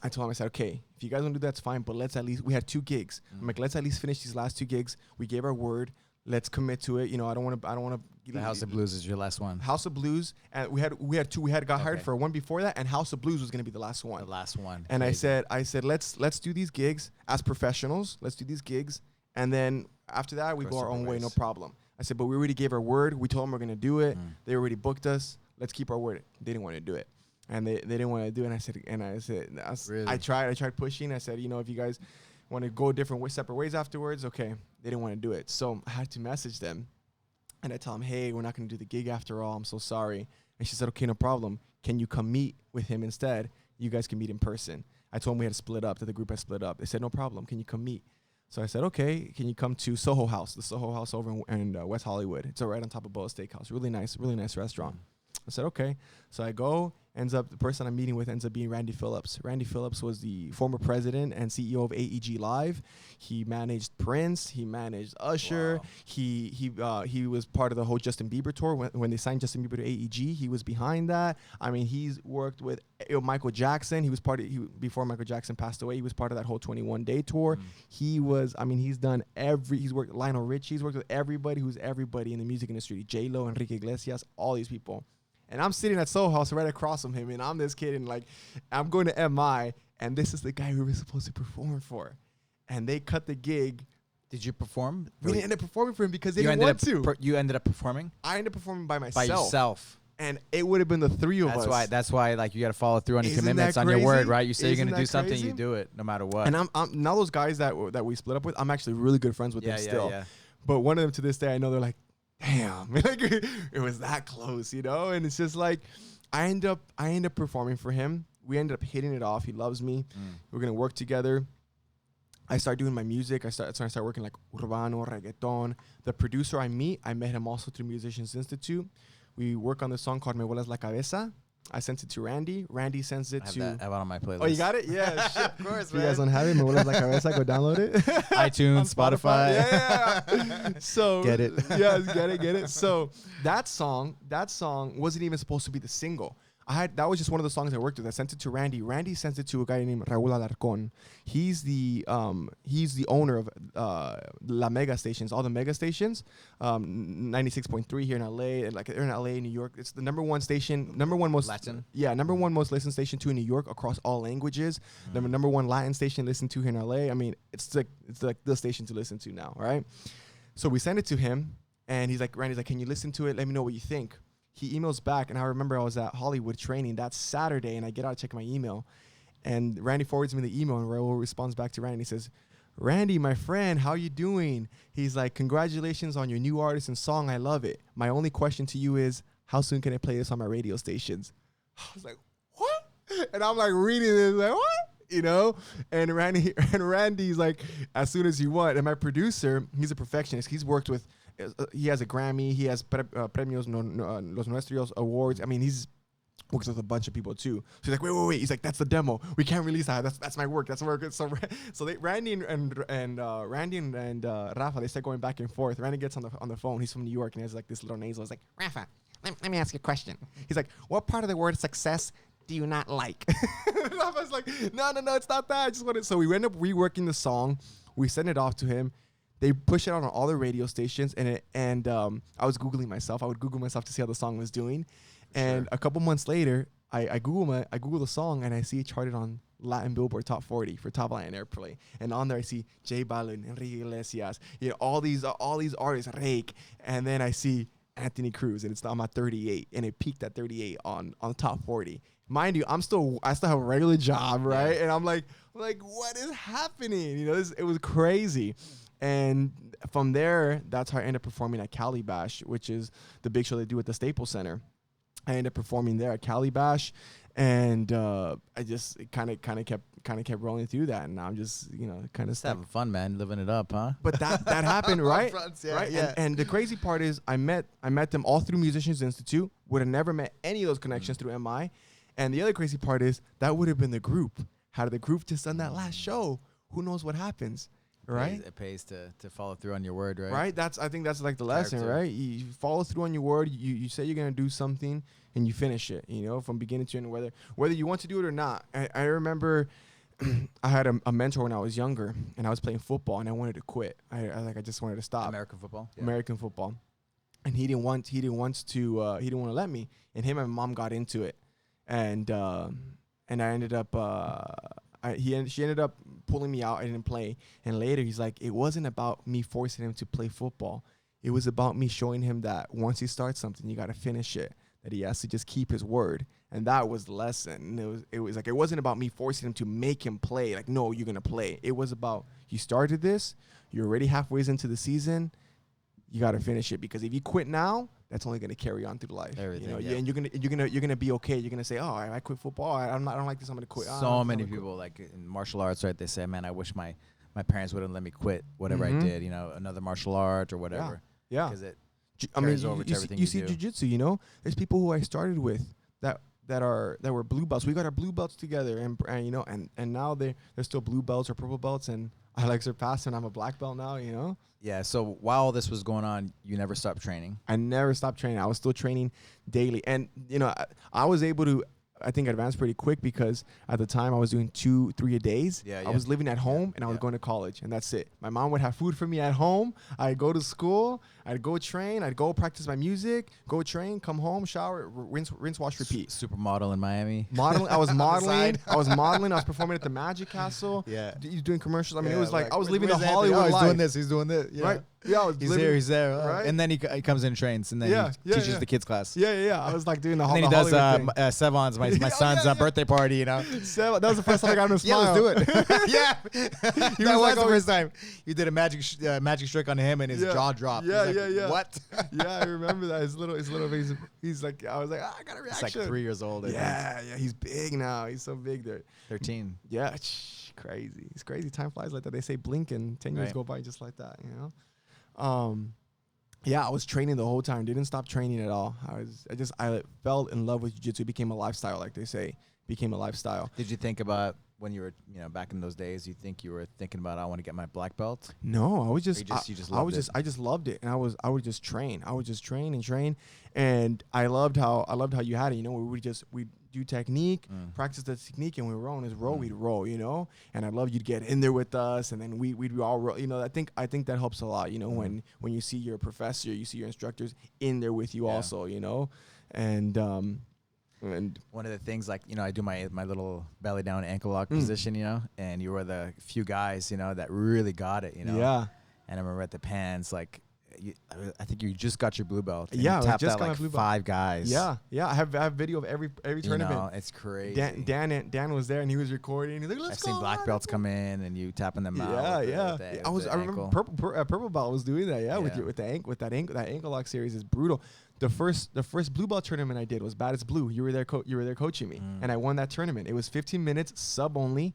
I told him, I said, "Okay, if you guys want to do that, that's fine, but we had 2 gigs. I'm like, let's at least finish these last 2 gigs. We gave our word. Let's commit to it. I don't want to. The House of Blues is your last one. House of Blues, and we had 2. We had got hired for one before that, and House of Blues was going to be the last one. The last one. And crazy. I said, let's do these gigs as professionals. Let's do these gigs, and then after that, we go our own way, no problem. I said, but we already gave our word. We told them we're going to do it. They already booked us. Let's keep our word. They didn't want to do it. And they didn't want to do it. And I said, really? I tried pushing. I said, if you guys want to go separate ways afterwards, okay. They didn't want to do it. So I had to message them. And I tell them, "Hey, we're not going to do the gig after all. I'm so sorry." And she said, "Okay, no problem. Can you come meet with him instead? You guys can meet in person." I told them we had to split up, that the group had split up. They said, "No problem. Can you come meet?" So I said, "Okay, can you come to Soho House?" The Soho House over in West Hollywood. It's right on top of Boa Steakhouse. Really nice restaurant. I said, "Okay." So I go. The person I'm meeting with ends up being Randy Phillips. Randy Phillips was the former president and CEO of AEG Live. He managed Prince. He managed Usher. Wow. He was part of the whole Justin Bieber tour. When they signed Justin Bieber to AEG, he was behind that. I mean, he's worked with Michael Jackson. He was before Michael Jackson passed away. He was part of that whole 21-day tour. He's done he's worked with Lionel Richie. He's worked with everybody who's everybody in the music industry. J-Lo, Enrique Iglesias, all these people. And I'm sitting at Soho House right across from him, and I'm this kid, and I'm going to MI, and this is the guy we were supposed to perform for. And they cut the gig. Did you perform? We didn't end up performing for him because they didn't want to. You ended up performing? I ended up performing by myself. By yourself. And it would have been the 3 of us. That's why you got to follow through on your commitments, on your word, right? You say you're going to do something, you do it no matter what. And I'm now those guys that we split up with, I'm actually really good friends with them still. Yeah. But one of them to this day, I know they're like, damn, it was that close, And it's just I end up performing for him. We ended up hitting it off. He loves me. We're gonna work together. I start doing my music. I start working urbano, reggaeton. The producer I met him also through Musicians Institute. We work on this song called Me Vuelas la Cabeza. I sent it to Randy. Randy sends it to... I have it on my playlist. Oh, you got it? Yeah, shit. Of course, man. If you guys don't have it, Me Vuelas la Cabeza, go download it. iTunes, Spotify. Yeah. So... Get it. Yeah, get it. So that song wasn't even supposed to be the single. That was just one of the songs I worked with. I sent it to Randy. Randy sent it to a guy named Raul Alarcon. He's the owner of La Mega stations, all the mega stations, 96.3 here in LA, and they're in LA, New York. It's the number one most Latin. Yeah, number one most listened station to in New York across all languages. The number one Latin station listened to here in LA. I mean, it's like the station to listen to now, right? So we sent it to him, and Randy's like, "Can you listen to it? Let me know what you think." He emails back, and I remember I was at Hollywood training that Saturday, and I get out to check my email, and Randy forwards me the email, and Raul responds back to Randy. He says, Randy, my friend, how you doing? He's like, congratulations on your new artist and song. I love it. My only question to you is, how soon can I play this on my radio stations? I was like, what? And I'm like reading this, like, what? You know? And Randy's like, as soon as you want. And my producer, he's a perfectionist. He's worked with, he has a Grammy. He has Premios Los Nuestros Awards. I mean, he's works with a bunch of people too. So he's like, wait. He's like, that's the demo. We can't release that. That's my work. That's work. So Randy and Rafa, they start going back and forth. Randy gets on the phone. He's from New York and he has like this little nasal. He's like, Rafa, let me ask you a question. He's like, what part of the word success do you not like? Rafa's like, no, it's not that. I just want it. So we end up reworking the song. We send it off to him. They push it out on all the radio stations. And I was Googling myself. I would Google myself to see how the song was doing. And a couple months later, I Google the song and I see it charted on Latin Billboard Top 40 for top Latin airplay. And on there I see J Balvin, Enrique Iglesias, you know, all these artists, Rake, and then I see Anthony Cruz, and I'm at 38, and it peaked at 38 on Top 40. Mind you, I still have a regular job, right? Yeah. And I'm like, what is happening? You know, it was crazy. And from there, that's how I ended up performing at Cali Bash, which is the big show they do at the Staples Center. I ended up performing there at Cali Bash, and I just kind of kept rolling through that, and I'm just kind of having fun, man, living it up, huh? But that happened, right? Fronts, yeah, right. Yeah. And the crazy part is, I met them all through Musicians Institute. Would have never met any of those connections through MI. And the other crazy part is that would have been the group. Had the group just done that last show, who knows what happens? Right, it pays to follow through on your word, right? Right, I think that's like the lesson, right? You follow through on your word. You say you're gonna do something, and you finish it. You know, from beginning to end, whether you want to do it or not. I remember I had a mentor when I was younger, and I was playing football, and I wanted to quit. I just wanted to stop. American football. Yeah. American football, and he didn't want to let me. And him and my mom got into it, and I ended up. She ended up pulling me out. I didn't play. And later he's like, it wasn't about me forcing him to play football. It was about me showing him that once he starts something, you got to finish it, that he has to just keep his word. And that was the lesson. And it was like, it wasn't about me forcing him to make him play. Like, no, you're going to play. It was about, you started this, you're already halfway into the season, you got to finish it, because if you quit now, that's only going to carry on through life. Everything, and you're gonna be okay. You're gonna say, oh, I quit football. I don't like this. I'm gonna quit. So many people, like in martial arts, right? They say, man, I wish my parents wouldn't let me quit whatever I did. You know, another martial art or whatever. Yeah. Because it carries over to everything you see jiu-jitsu. You know, there's people who I started with that were blue belts. We got our blue belts together, and now they're still blue belts or purple belts, and I like surpassed, and I'm a black belt now. You know. Yeah, so while all this was going on, you never stopped training? I never stopped training. I was still training daily. And, I was able to, I think, advance pretty quick, because at the time I was doing 2-3 a days. I was living at home, and I was going to college, and that's it. My mom would have food for me at home. I'd go to school. I'd go train. I'd go practice my music, go train, come home, shower, rinse, wash, repeat. Supermodel in Miami. I was modeling. I was performing at the Magic Castle. Yeah. Doing commercials. I mean, it was like I was living the Hollywood life. He's doing this. Yeah. Right. Yeah, he's there. Right? And then he comes in and trains, and then he teaches the kids class. Yeah. I was like doing the Hollywood. And then he does Sevon's, my son's birthday party, you know. That was the first time I got him to smile. Yeah, let's do it. Yeah. That was the first time. You did a magic trick on him, and his jaw dropped. Yeah. What? Yeah, I remember that. His little he's like, I was like, I got a reaction. He's like 3 years old. Yeah. He's big now. He's so big there. 13. Yeah, crazy. It's crazy. Time flies like that. They say blink and 10 years go by just like that, you know? I was training the whole time. Didn't stop training at all. I fell in love with jiu-jitsu. It became a lifestyle, like they say. Became a lifestyle. Did you think about when you were, back in those days? You think you were thinking about, I want to get my black belt? No, I was just, I just loved it, and I would just train. I would just train and train, and I loved how you had it. You know, we do technique, practice the technique, and when we were on his roll, we'd roll. You know, and I'd love you to get in there with us, and then we'd all roll. You know, I think that helps a lot. You know, when you see your professor, you see your instructors in there with you also. You know, and one of the things, like, I do my little belly down ankle lock position, and you were the few guys, that really got it, Yeah. And I remember at the pans, like, I think you just got your blue belt. Yeah, you tapped just out got my like blue belt. 5 guys. Yeah. I have video of every tournament. Know, it's crazy. Dan was there and he was recording. He's like, let's go. I've seen black belts come in and you tapping them out. I remember purple belt was doing that. Yeah, with that ankle lock series is brutal. The first blue belt tournament I did was Baddest Blue. You were there coaching me, and I won that tournament. It was 15 minutes sub only,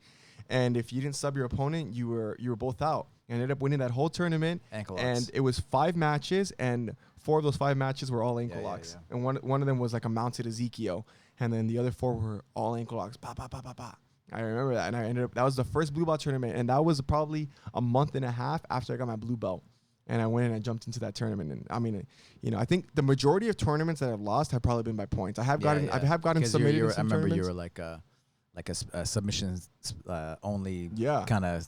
and if you didn't sub your opponent, you were both out. I ended up winning that whole tournament, ankle locks. And it was 5 matches, and 4 of those 5 matches were all ankle locks, and one of them was like a mounted Ezekiel, and then the other 4 were all ankle locks. Pa pa pa pa pa. I remember that, and I ended up that was the first blue belt tournament, and that was probably a month and a half after I got my blue belt. And I went and I jumped into that tournament. And I mean, I think the majority of tournaments that I've lost have probably been by points. I have gotten submitted in some I remember tournaments. you were like a submissions only kind of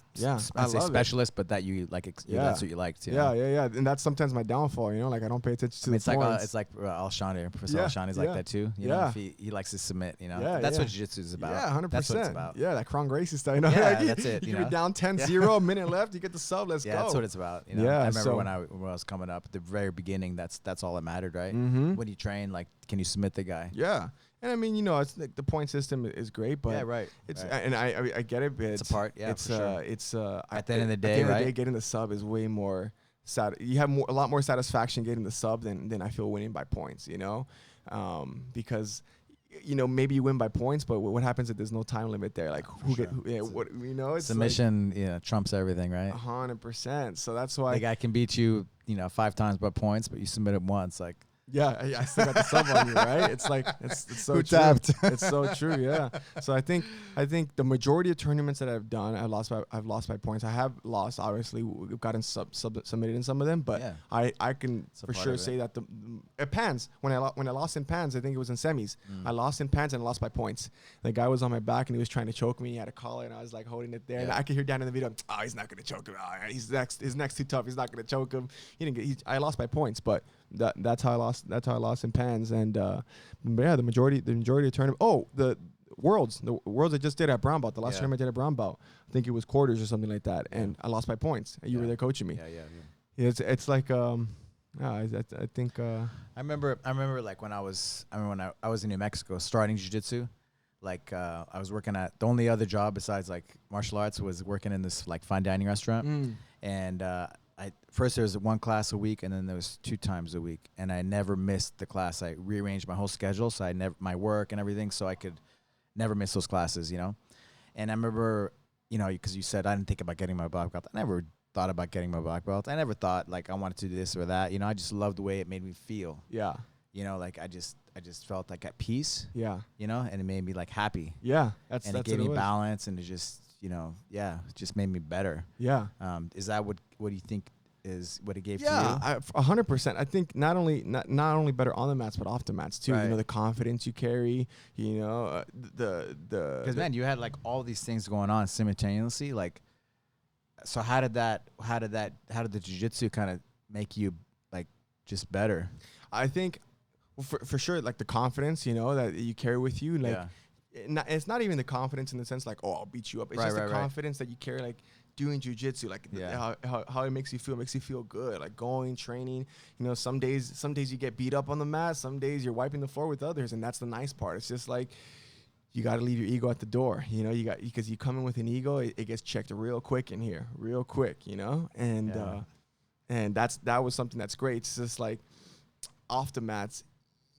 specialist, but that you like that's what you liked. Yeah, and that's sometimes my downfall. Like I don't pay attention to the points. It's like Alshani, Professor Alshani's like that too. You know, if he likes to submit. That's what jiu-jitsu is about. Yeah, 100%. That's what it's about. Yeah, that Kron Gracie style. That's it. You're down 10-0, a minute left. You get the sub. Let's go. Yeah, that's what it's about. I remember when I was coming up at the very beginning. That's all that mattered, right? Mm-hmm. When you train, like, can you submit the guy? Yeah. And I mean, it's like the point system is great, but and I get it. But it's a part, it's at the end of the day, right? Getting the sub is way more sad. You have a lot more satisfaction getting the sub than I feel winning by points. Because maybe you win by points, but what happens if there's no time limit there? Like it's submission, trumps everything, right? 100%. So that's why the guy can beat you, 5 times by points, but you submit it once, like. Yeah, I still got the sub on you, right? It's like it's so Who true. tapped? It's so true, yeah. So I think the majority of tournaments that I've done, I've lost by points. I have lost, obviously, we've gotten submitted in some of them, but I can for sure say that at Pans, when I lost in Pans, I think it was in semis. I lost in Pans and lost by points. The guy was on my back and he was trying to choke me. He had a collar and I was like holding it there, and I could hear down in the video, he's not gonna choke him. His neck's too tough. He's not gonna choke him. I lost by points, but that's how I lost. That's how I lost in Pans, and the majority of tournament. Oh, the worlds I just did at brown belt. The last tournament I did at brown belt. I think it was quarters or something like that, and I lost by points. And you were there coaching me. Yeah. It's like I think. I remember like when I was in New Mexico starting jiu-jitsu. Like I was working at the only other job besides like martial arts was working in this like fine dining restaurant, and first there was 1 class a week, and then there was 2 times a week, and I never missed the class. I rearranged my whole schedule, so my work and everything, so I could never miss those classes, And I remember, because you said I didn't think about getting my black belt. I never thought about getting my black belt. I never thought like I wanted to do this or that. I just loved the way it made me feel. Yeah. Like I just felt like at peace. Yeah. And it made me like happy. Yeah. It gave me balance, and it just it just made me better. Yeah. Is that what do you think is what it gave to you? Yeah, 100%. I think not only better on the mats, but off the mats too. Right. The confidence you carry. Because man, you had like all these things going on simultaneously. Like, so how did the jiu-jitsu kind of make you like just better? I think for sure, like the confidence, that you carry with you, like. Yeah. It's not even the confidence in the sense like, I'll beat you up. It's just the confidence that you carry, like doing jiu-jitsu, like how it makes you feel. It makes you feel good, like going, training. Some days you get beat up on the mat. Some days you're wiping the floor with others, and that's the nice part. It's just like you got to leave your ego at the door. Because you come in with an ego, it gets checked real quick in here, real quick. And that was something that's great. It's just like off the mats.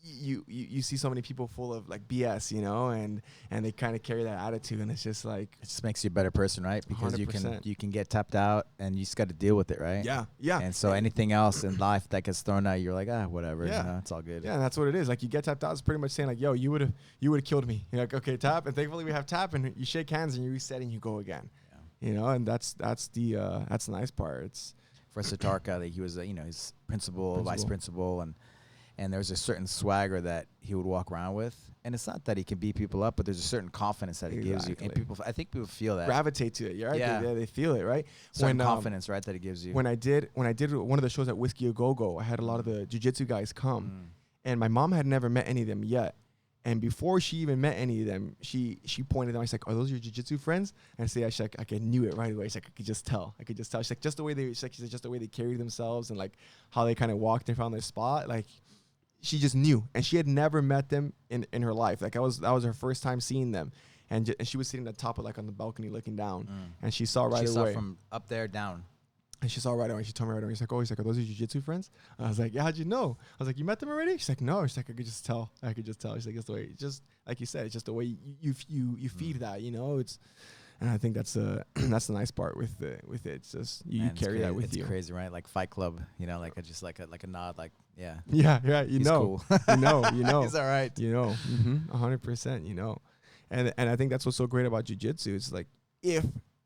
You see so many people full of like BS, and they kind of carry that attitude, and it's just like it just makes you a better person, right? Because 100%. you can get tapped out, and you just got to deal with it, right? Yeah. And so anything else in life that gets thrown at you, you're like, whatever, it's all good. Yeah, and that's what it is. Like you get tapped out, it's pretty much saying like, yo, you would have killed me. You're like, okay, tap, and thankfully we have tap, and you shake hands and you reset and you go again. Yeah. And that's the nice part. It's for Satarka, he was he's principal, vice principal, and there's a certain swagger that he would walk around with. And it's not that he can beat people up, but there's a certain confidence that he gives you. And I think people feel that. Gravitate to it, right? Yeah. They feel it, right? Certain confidence, right, that he gives you. When I did one of the shows at Whiskey A Go Go, I had a lot of the jiu-jitsu guys come. And my mom had never met any of them yet. And before she even met any of them, she pointed them. She's like, "Are those your jiu-jitsu friends?" And I say, "She's like, I knew it right away." She's like, "I could just tell. She's like, just the way they, just the way they carried themselves and like how they kind of walked and found their spot. Like, she just knew, and she had never met them in her life. Like, that was her first time seeing them, and she was sitting at the top of like on the balcony looking down, and she saw right away. She saw from up there down. And she saw right away. She told me right away. She's like, "Oh, are those your jiu-jitsu friends?" I was like, "Yeah, how'd you know?" I was like, "You met them already?" She's like, "No." She's like, "I could just tell. She's like, "It's the way, just like you said, it's just the way you feed that, you know." And I think that's the nice part with it. It's just you carry that with you. It's crazy, right? Like Fight Club, you know, like a nod, like yeah. Yeah, you He's know, cool. you know. He's all right. You know, 100%. You know, and I think that's what's so great about jiu-jitsu. It's like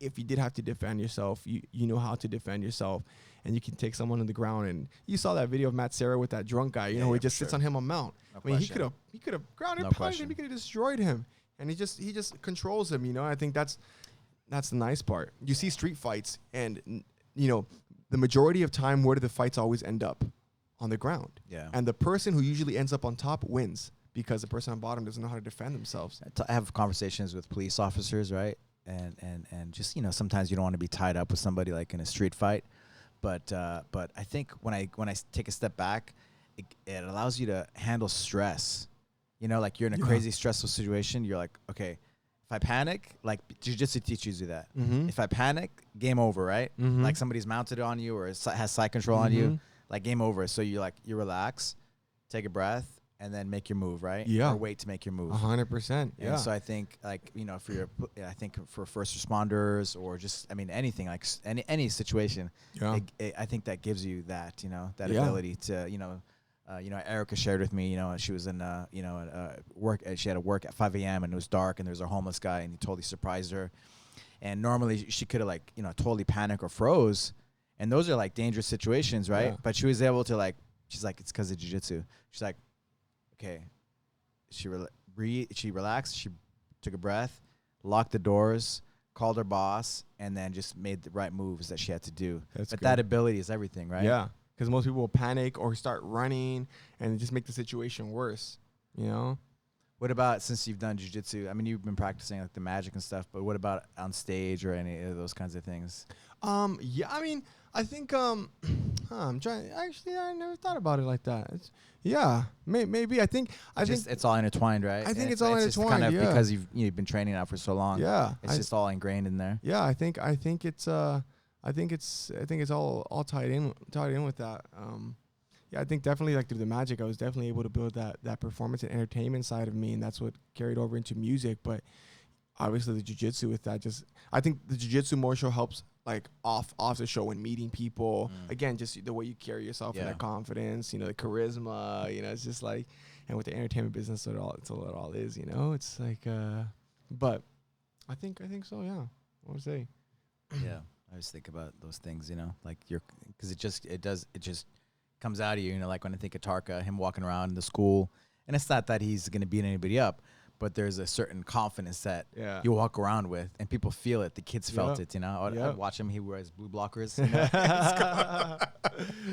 if you did have to defend yourself, you know how to defend yourself. And you can take someone on the ground, and you saw that video of Matt Serra with that drunk guy. You know, he just sits on him on mount. I mean, he could have grounded, pounded him. He could have destroyed him, and he just controls him. You know, I think that's the nice part. You see street fights, and you know, the majority of time, where do the fights always end up? On the ground. Yeah. And the person who usually ends up on top wins because the person on bottom doesn't know how to defend themselves. I have conversations with police officers, right? And just, you know, sometimes you don't want to be tied up with somebody like in a street fight. But I think when I take a step back, it allows you to handle stress. You know, like you're in a crazy stressful situation. You're like, okay, if I panic, like jiu-jitsu teaches you that. If I panic, game over, right? Like somebody's mounted on you or has side control on you, like game over. So you relax, take a breath, and then make your move, right? Yeah. Or wait to make your move. 100%. Yeah. And so I think, like, you know, I think for first responders or just, I mean, anything, like any situation, I think that gives you that, you know, that ability to, you know, Erica shared with me, you know, she was in, work. She had to work at 5 a.m. and it was dark and there was a homeless guy and he totally surprised her. And normally she could have, like, you know, totally panicked or froze. And those are like dangerous situations, right? Yeah. But she was able to, like, she's like, it's because of jiu-jitsu. She's like, okay. She relaxed. She took a breath, locked the doors, called her boss, and then just made the right moves that she had to do. But good. That ability is everything, right? Yeah, because most people will panic or start running and just make the situation worse, you know? What about, since you've done jiu-jitsu, I mean, you've been practicing like the magic and stuff, but what about on stage or any of those kinds of things? Yeah, I mean, I think, I'm trying, actually, I never thought about it like that. Maybe. I think it's all intertwined, right? I think it's all intertwined, kind of because you've been training now for so long. Yeah. It's just all ingrained in there. Yeah, I think it's all tied in with that. Yeah, I think definitely, like, through the magic, I was definitely able to build that performance and entertainment side of me, and that's what carried over into music. But obviously the jiu-jitsu with that, I think the jiu-jitsu more so helps, like, off the show when meeting people. Again, just the way you carry yourself and that confidence, you know, the charisma, you know, it's just like, and with the entertainment business, it's all it all is, you know. It's like, but I think so, yeah. What would I say? Yeah, I always think about those things, you know, like because it just comes out of you, you know, like when I think of Tarka, him walking around in the school, and it's not that he's going to beat anybody up, but there's a certain confidence that you walk around with, and people feel it. The kids felt it, you know. I'd watch him. He wears blue blockers. You know?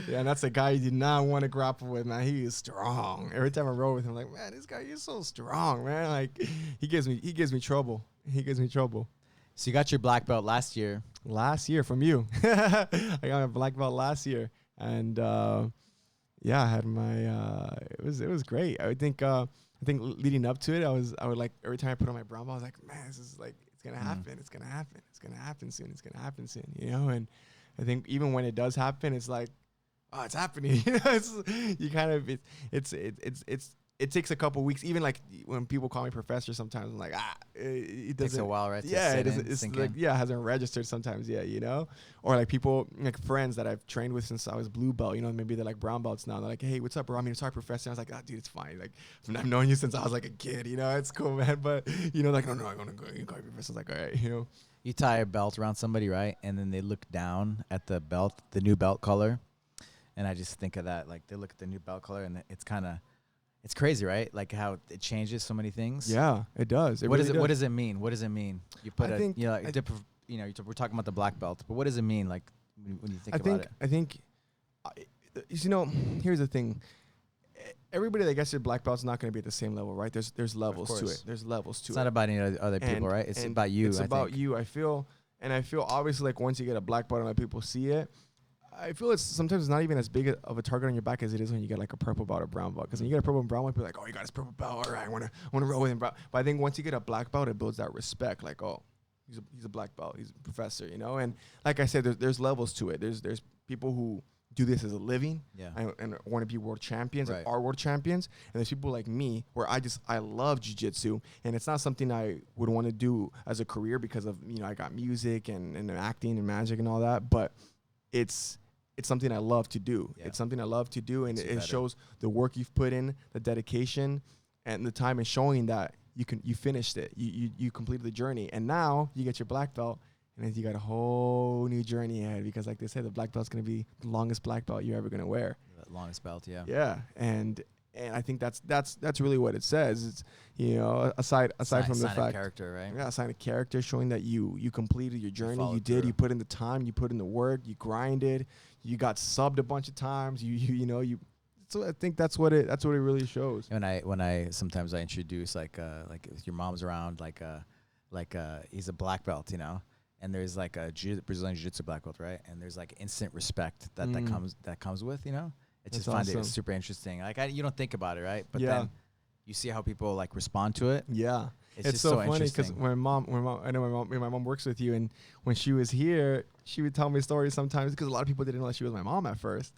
Yeah, and that's a guy you did not want to grapple with, man. He is strong. Every time I roll with him, I'm like, man, this guy is so strong, man. Like, he gives me trouble. So you got your black belt last year. Last year from you. I got my black belt last year, and I had my. It was great. I think leading up to it, I would like, every time I put on my brown belt, I was like, man, this is like, it's gonna happen. It's gonna happen soon. You know, and I think even when it does happen, it's like, oh, it's happening. You know, it takes a couple weeks. Even like when people call me professor, sometimes I'm like, it takes a while, right? Yeah, it's like, it hasn't registered sometimes yet, you know? Or like people, like friends that I've trained with since I was blue belt, you know, maybe they're like brown belts now. They're like, hey, what's up, bro? I mean, sorry, professor. I was like, dude, it's fine. Like, I've known you since I was like a kid, you know? It's cool, man. But, you know, like, no, I'm going to go. You call me professor. I was like, all right, you know? You tie a belt around somebody, right? And then they look down at the belt, the new belt color. And I just think of that. Like, they look at the new belt color, and it's kind of, it's crazy, right? Like how it changes so many things. Yeah, it does. What does it mean? You put we're talking about the black belt, but what does it mean? Like when you think about it? I think, you know, here's the thing. everybody that gets their black belt is not going to be at the same level, right? There's levels to it. There's levels to it. It's not about any other people, right? It's about you. It's about you. I feel obviously like once you get a black belt and let people see it, I feel it's sometimes it's not even as big of a target on your back as it is when you get like a purple belt or brown belt. Because when you get a purple and brown belt, people are like, oh, you got his purple belt. All right, I want to roll with him. But I think once you get a black belt, it builds that respect. Like, oh, he's a black belt. He's a professor, you know. And like I said, there's levels to it. There's people who do this as a living and want to be world champions and are world champions. And there's people like me where I love jiu-jitsu, and it's not something I would want to do as a career because of, you know, I got music and acting and magic and all that. But it's something I love to do. Yeah. It's something I love to do, and it shows the work you've put in, the dedication, and the time, and showing that you finished it. You completed the journey, and now you get your black belt, and then you got a whole new journey ahead. Because, like they said, the black belt's gonna be the longest black belt you're ever gonna wear. The longest belt, yeah. Yeah, and I think that's really what it says. It's, you know, aside from the fact, character, right? Yeah, sign a character showing that you completed your journey. You put in the time, you put in the work, you grinded, you got subbed a bunch of times. So I think that's what it really shows. When I sometimes I introduce like if your mom's around, he's a black belt, you know, and there's like a Brazilian Jiu-Jitsu black belt, right? And there's like instant respect that comes with, you know. I just find it super interesting. Like you don't think about it, right? But then you see how people like respond to it. Yeah, it's so funny because my mom, I know my mom works with you, and when she was here, she would tell me stories sometimes because a lot of people didn't know that she was my mom at first.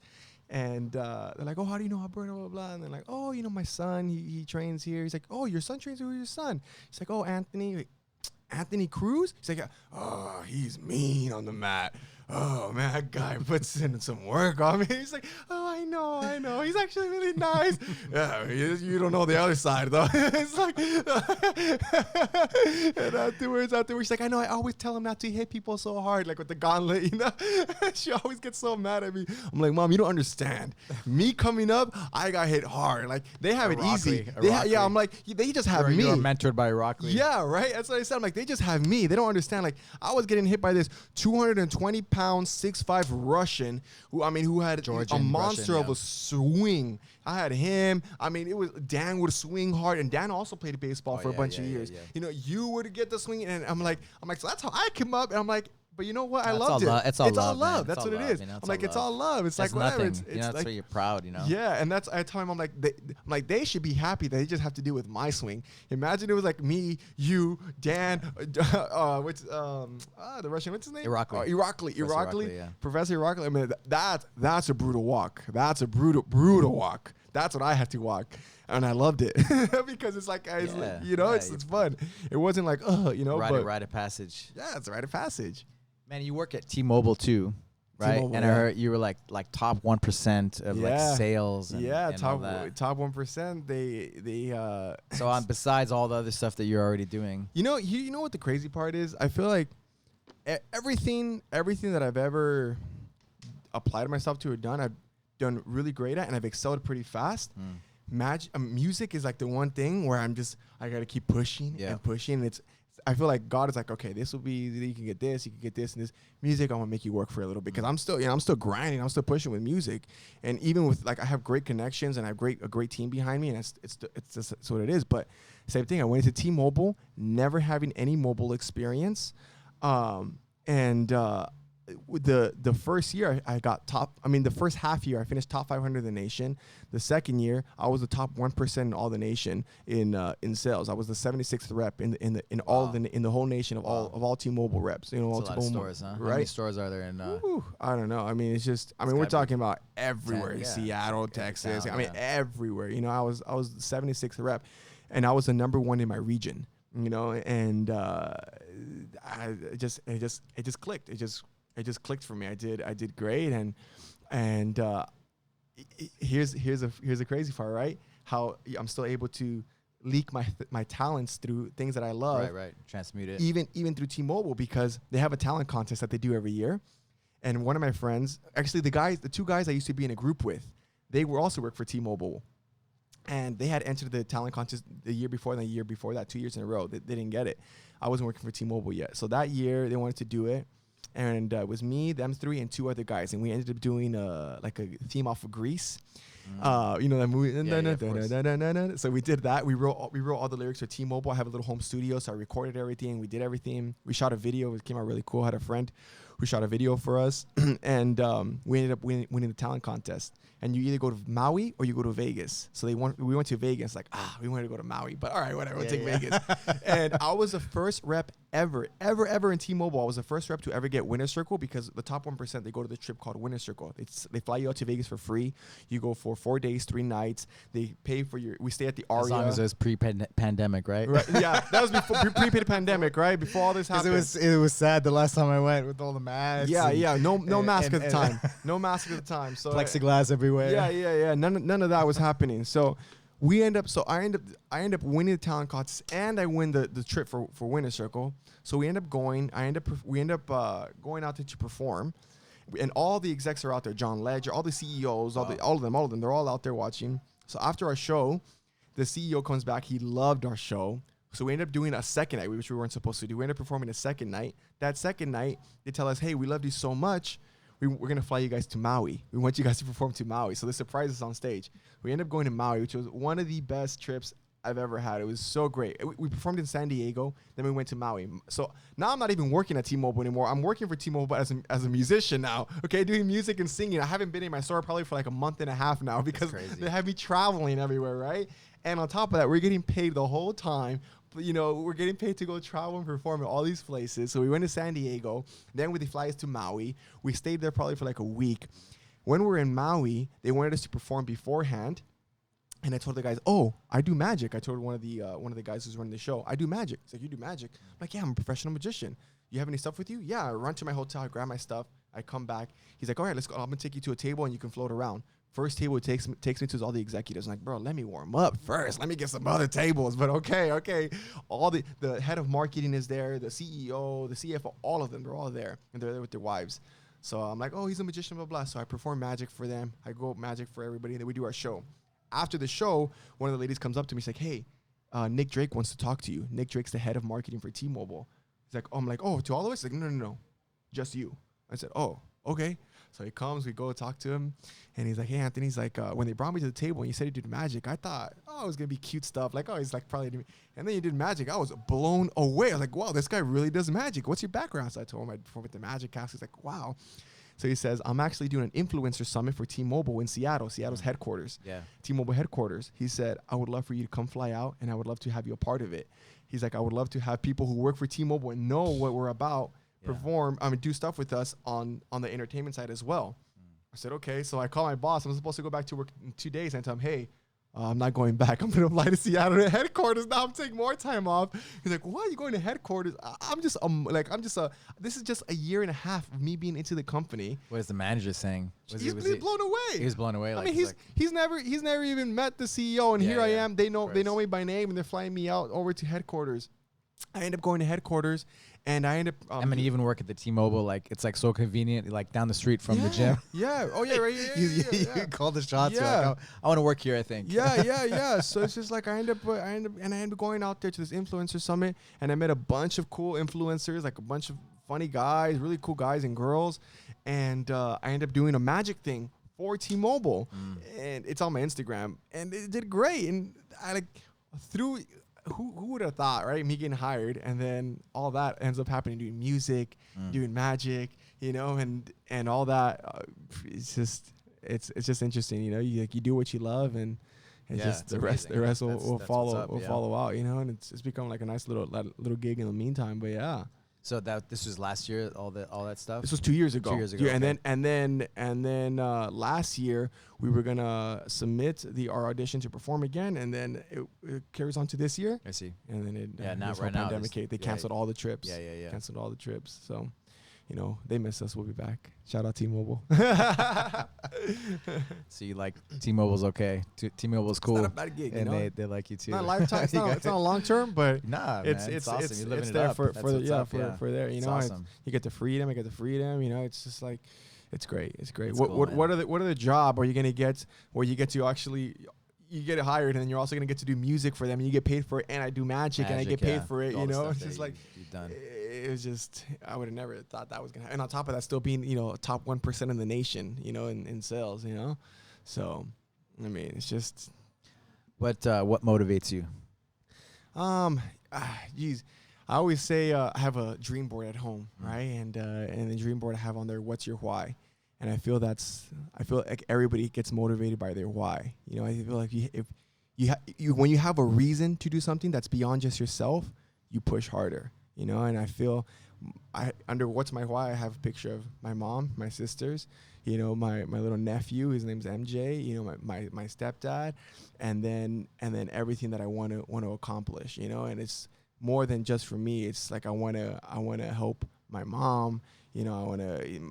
And they're like, oh, how do you know Alberto, blah, blah, blah. And they're like, oh, you know, my son, he trains here. He's like, oh, your son trains here? Who's your son? He's like, oh, Anthony. Like, Anthony Cruz? He's like, oh, he's mean on the mat. Oh, man, that guy puts in some work on me. He's like, oh, I know. He's actually really nice. Yeah, you don't know the other side, though. It's like, and afterwards, she's like, I know, I always tell him not to hit people so hard, like with the gauntlet, you know? She always gets so mad at me. I'm like, Mom, you don't understand. Me coming up, I got hit hard. Like, they have it easy. Yeah, I'm like, they just have me. You're mentored by Rockley. Yeah, right? That's what I said. I'm like, they just have me. They don't understand. Like, I was getting hit by this 220-pound, 6'5" Russian who had a monster of a swing. I had him. I mean, it was Dan would swing hard, and Dan also played baseball for a bunch of years. Yeah. You know, you would get the swing, and I'm like, so that's how I came up, and I'm like, but you know what? I loved it. It's all love. That's what it is. You know, I'm like, it's all love. It's like whatever. It's that's like, why you're proud, you know. Yeah, and that's I tell him, I'm like, they should be happy that they just have to deal with my swing. Imagine it was like me, you, Dan, the Russian, what's his name? Irakli. Yeah. Professor Irakli. I mean, that's a brutal walk. That's a brutal walk. That's what I had to walk. And I loved it because it's like, it's fun. It wasn't like, you know. Rite of passage. Yeah, it's a rite of passage. Man, you work at T-Mobile too, right? T-Mobile, and I heard you were like top 1% of like sales. And top all that. Top 1%. They So besides all the other stuff that you're already doing, you know what the crazy part is? I feel like everything that I've ever applied myself to or done, I've done really great at, and I've excelled pretty fast. Music is like the one thing where I gotta keep pushing and pushing. And I feel like God is like, okay, this will be, you can get this, and this. Music, I'm gonna make you work for a little bit because I'm still grinding, I'm still pushing with music, and even with like I have great connections and I have a great team behind me, and it's just what it is. But same thing, I went into T-Mobile, never having any mobile experience, with the first year I got the first half year I finished top 500 in the nation. The second year I was the top 1% in all the nation in sales. I was the 76th rep in the whole nation of all T-Mobile reps. You know, all T-Mobile stores, huh? Right? How many stores are there in? I don't know. I mean, it's just. I mean, we're talking about everywhere. Seattle, Texas. I mean, everywhere. You know, I was the 76th rep, and I was the number one in my region. You know, and it just clicked. It just clicked for me. I did great, and here's a crazy part, right? How I'm still able to leak my talents through things that I love. Right. Transmute it. Even through T-Mobile, because they have a talent contest that they do every year. And one of my friends, actually the two guys I used to be in a group with, they were also work for T-Mobile. And they had entered the talent contest the year before and the year before that, 2 years in a row. They didn't get it. I wasn't working for T-Mobile yet. So that year they wanted to do it. And it was me, them three, and two other guys. And we ended up doing like a theme off of Greece. You know that movie. Yeah, So we did that. We wrote all the lyrics for T-Mobile. I have a little home studio, so I recorded everything. We did everything. We shot a video. It came out really cool. I had a friend who shot a video for us, and we ended up winning the talent contest. And you either go to Maui or you go to Vegas. So we went to Vegas. Like, we wanted to go to Maui, but all right, whatever. We'll take Vegas. And I was the first rep ever in T-Mobile. I was the first rep to ever get Winner Circle, because the top 1%, they go to the trip called Winner Circle. They fly you out to Vegas for free. You go for 4 days, 3 nights. They pay for we stay at the Aria. As long as it was pre-pandemic, right? Right. Yeah, that was before pre pandemic, right? Before all this happened. It was sad the last time I went with all the masks. Yeah. No mask at the time. No mask at the time. So plexiglass everywhere. Yeah. None of that was happening. So I end up winning the talent contest, and I win the trip for Winner Circle. So we end up going. We end up going out there to perform, and all the execs are out there. John Ledger, all the CEOs, all of them. They're all out there watching. So after our show, the CEO comes back. He loved our show. So we ended up doing a second night, which we weren't supposed to do. We ended up performing a second night. That second night, they tell us, hey, we loved you so much. We're going to fly you guys to Maui. We want you guys to perform to Maui. So they surprised us on stage. We ended up going to Maui, which was one of the best trips I've ever had. It was so great. We performed in San Diego. Then we went to Maui. So now I'm not even working at T-Mobile anymore. I'm working for T-Mobile as a musician now. Okay, doing music and singing. I haven't been in my store probably for like a month and a half now, because they have me traveling everywhere, right? And on top of that, we're getting paid the whole time. You know, we're getting paid to go travel and perform at all these places. So we went to San Diego. Then they fly us to Maui. We stayed there probably for like a week. When we were in Maui, they wanted us to perform beforehand. And I told the guys, oh, I do magic. I told one of the guys who's running the show, I do magic. He's like, you do magic? I'm like, yeah, I'm a professional magician. You have any stuff with you? Yeah, I run to my hotel, I grab my stuff, I come back. He's like, all right, let's go. I'm going to take you to a table and you can float around. First table takes me to all the executives. I'm like, bro, let me warm up first. Let me get some other tables. But okay. All the head of marketing is there, the CEO, the CFO, all of them, they're all there. And they're there with their wives. So I'm like, oh, he's a magician, blah, blah. So I perform magic for them. I go magic for everybody. And then we do our show. After the show, one of the ladies comes up to me. She's like, hey, Nick Drake wants to talk to you. Nick Drake's the head of marketing for T-Mobile. He's like, oh, I'm like, oh, to all of us? He's like, no, just you. I said, oh, okay. So he comes, we go talk to him, and he's like, hey, Anthony, he's like, when they brought me to the table and you said you did magic, I thought, oh, it was going to be cute stuff. Like, oh, he's like probably doing, and then you did magic. I was blown away. I was like, wow, this guy really does magic. What's your background? So I told him I performed with the Magic Cast. He's like, wow. So he says, I'm actually doing an influencer summit for T-Mobile in Seattle's headquarters. Yeah. T-Mobile headquarters. He said, I would love for you to come fly out, and I would love to have you a part of it. He's like, I would love to have people who work for T-Mobile and know what we're about do stuff with us on the entertainment side as well. I said, okay. So I call my boss. I'm supposed to go back to work in 2 days. And I tell him, hey, I'm not going back. I'm going to fly to Seattle to headquarters. Now I'm taking more time off. He's like, why are you going to headquarters? This is just a year and a half of me being into the company. What is the manager saying? He's blown away. He was blown away. I mean, he's never even met the CEO. And here I am. They know me by name, and they're flying me out over to headquarters. I end up going to headquarters, and I end up. I mean, even work at the T-Mobile, like it's like so convenient, like down the street from the gym. Yeah. Oh yeah, right. You call the shots. Yeah. Like, I want to work here. I think. Yeah. So it's just like I end up going out there to this influencer summit, and I met a bunch of cool influencers, like a bunch of funny guys, really cool guys and girls, and I end up doing a magic thing for T-Mobile, and it's on my Instagram, and it did great, and I like through. Who would have thought, right? Me getting hired, and then all that ends up happening, doing music, doing magic, you know, and all that. It's just interesting, you know. You do what you love, and just the rest will follow out, you know. And it's become like a nice little gig in the meantime. But yeah. So this was last year, all that stuff. This was 2 years ago. 2 years ago. Yeah, okay. and then last year we were gonna submit our audition to perform again, and then it carries on to this year. I see. And then now pandemic hit, they canceled all the trips. Yeah. Canceled all the trips. So, you know, they miss us. We'll be back. Shout out T-Mobile. So you like T-Mobile's okay. T-Mobile's cool. It's not a bad gig, and you know? they like you too. Not lifetime. It's not a long term, but it's awesome. You're living it's it there up. for there. You it's know, awesome. You get the freedom. I get the freedom. You know, it's just like, it's great. It's great. It's What cool, are the job are you gonna get where you get to actually? You get hired, and then you're also gonna get to do music for them, and you get paid for it. And I do magic and I get paid for it. You know, it's just like it was just I would have never thought that was gonna happen. And on top of that, still being top 1% in the nation, you know, in sales, you know. So I mean, it's just. What motivates you? Geez, I always say I have a dream board at home, right? And the dream board I have on there, what's your why? And I feel like everybody gets motivated by their why. You know, I feel like when you have a reason to do something that's beyond just yourself, you push harder. You know, and I feel under what's my why, I have a picture of my mom, my sisters, you know, my little nephew, his name's MJ, you know, my stepdad, and then everything that I want to accomplish, you know, and it's more than just for me. It's like I want to help my mom, you know, I want to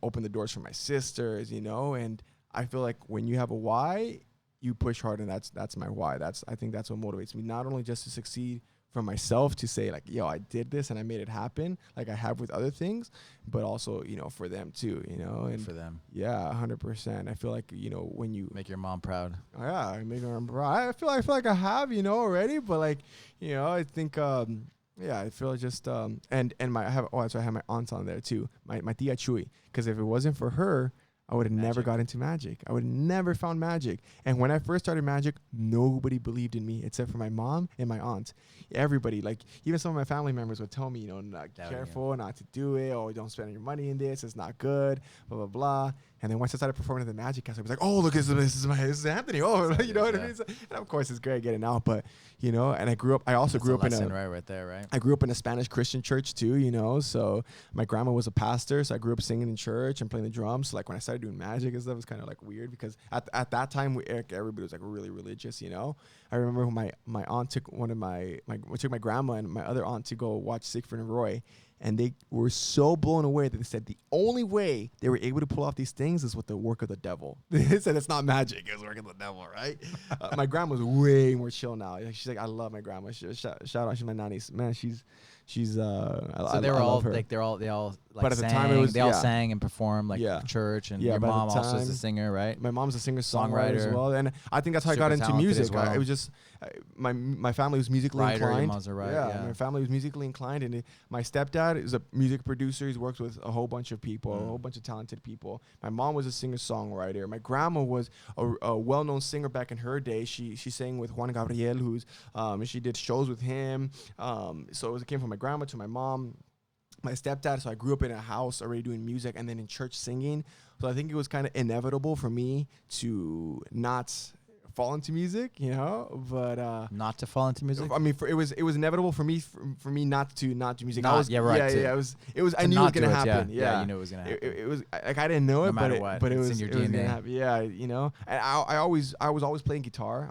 open the doors for my sisters, you know, and I feel like when you have a why, you push hard, and that's my why. I think that's what motivates me, not only just to succeed for myself, to say like, yo, I did this and I made it happen, like I have with other things, but also, you know, for them too, you know, and for them. Yeah, 100%. I feel like, you know, when you make your mom proud. Oh, yeah, I make her proud. I feel like I have, you know, already, but like, you know, I think, yeah, I feel just, and I have my aunts on there too, my tia Chuy, because if it wasn't for her, I would have never got into magic. I would have never found magic. And when I first started magic, nobody believed in me except for my mom and my aunt. Everybody, like even some of my family members would tell me, you know, not careful, not to do it, or don't spend your money in this, it's not good, blah, blah, blah. And then once I started performing at the Magic Castle, I was like, oh, look, this is Anthony. Oh, you know what I mean? And of course, it's great getting out, but, you know, and I also grew up in a, right there, right? I grew up in a Spanish Christian church too, you know, so my grandma was a pastor, so I grew up singing in church and playing the drums. So like when I started doing magic and stuff, it was kind of like weird because at that time, everybody was like really religious, you know. I remember when my aunt took took my grandma and my other aunt to go watch Siegfried and Roy. And they were so blown away that they said the only way they were able to pull off these things is with the work of the devil. They said it's not magic, it's work of the devil, right? My grandma's way more chill now. She's like, I love my grandma. Shout out, she's my nanny. Man, she's so they were all like they all like but at sang, the time it was, they all sang and performed like church, and your mom also is a singer, right? My mom's a singer songwriter as well, and I think that's how I got into music. It was just my family was musically inclined. My family was musically inclined, and my stepdad is a music producer. He's worked with a whole bunch of people, a whole bunch of talented people. My mom was a singer songwriter. My grandma was a well-known singer back in her day. She sang with Juan Gabriel, who's she did shows with him. So it came from my grandma to my mom, my stepdad. So I grew up in a house already doing music and then in church singing. So I think it was kind of inevitable for me to not fall into music, you know, but not to fall into music. I mean, it was inevitable for me not to do music. It was. I knew it was gonna happen. Yeah, you knew it was gonna happen. It was like I didn't know it, but it was in your DNA. Gonna happen. Yeah, you know. And I was always playing guitar.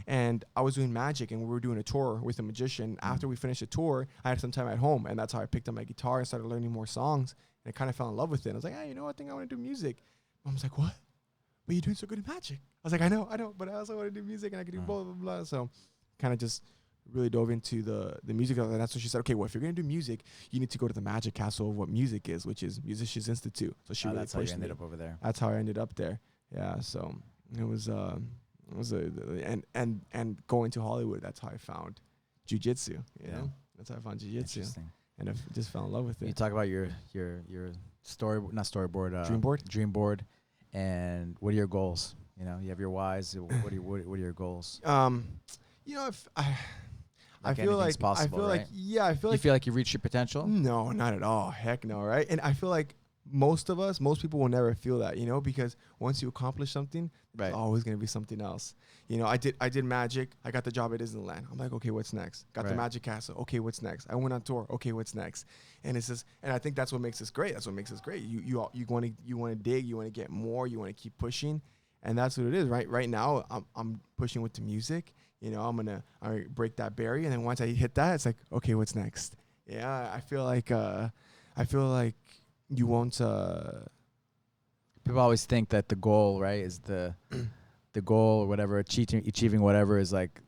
And I was doing magic, and we were doing a tour with a magician. After we finished the tour, I had some time at home, and that's how I picked up my guitar and started learning more songs. And I kind of fell in love with it. I was like, you know what? I think I want to do music. Mom's like, what? But you're doing so good at magic. I was like, I know, but I also want to do music, and I can do blah, blah, blah. So kind of just really dove into the music. And that's what she said, okay, well, if you're going to do music, you need to go to the Magic Castle of what music is, which is Musicians Institute. So she really that's pushed how you ended me. up over there. That's how I ended up there. Yeah, so it was and going to Hollywood, that's how I found jiu-jitsu, you know? That's how I found jiu-jitsu. And I just fell in love with it. You talk about your dream board. And what are your goals? You know, you have your whys. What are your goals? You know, I feel like you feel like you reached your potential? No, not at all. Heck no, right? And I feel like most people will never feel that, you know, because once you accomplish something, there's always going to be something else. You know, I did magic. I got the job at Disneyland. I'm like, okay, what's next? Got the Magic Castle. Okay, what's next? I went on tour. Okay, what's next? And it's just, and I think that's what makes us great. That's what makes us great. You want to dig. You want to get more. You want to keep pushing, and that's what it is. Right now, I'm pushing with the music. You know, I break that barrier, and then once I hit that, it's like, okay, what's next? Yeah, I feel like you won't. People always think that the goal, right, is the goal or whatever, achieving whatever is like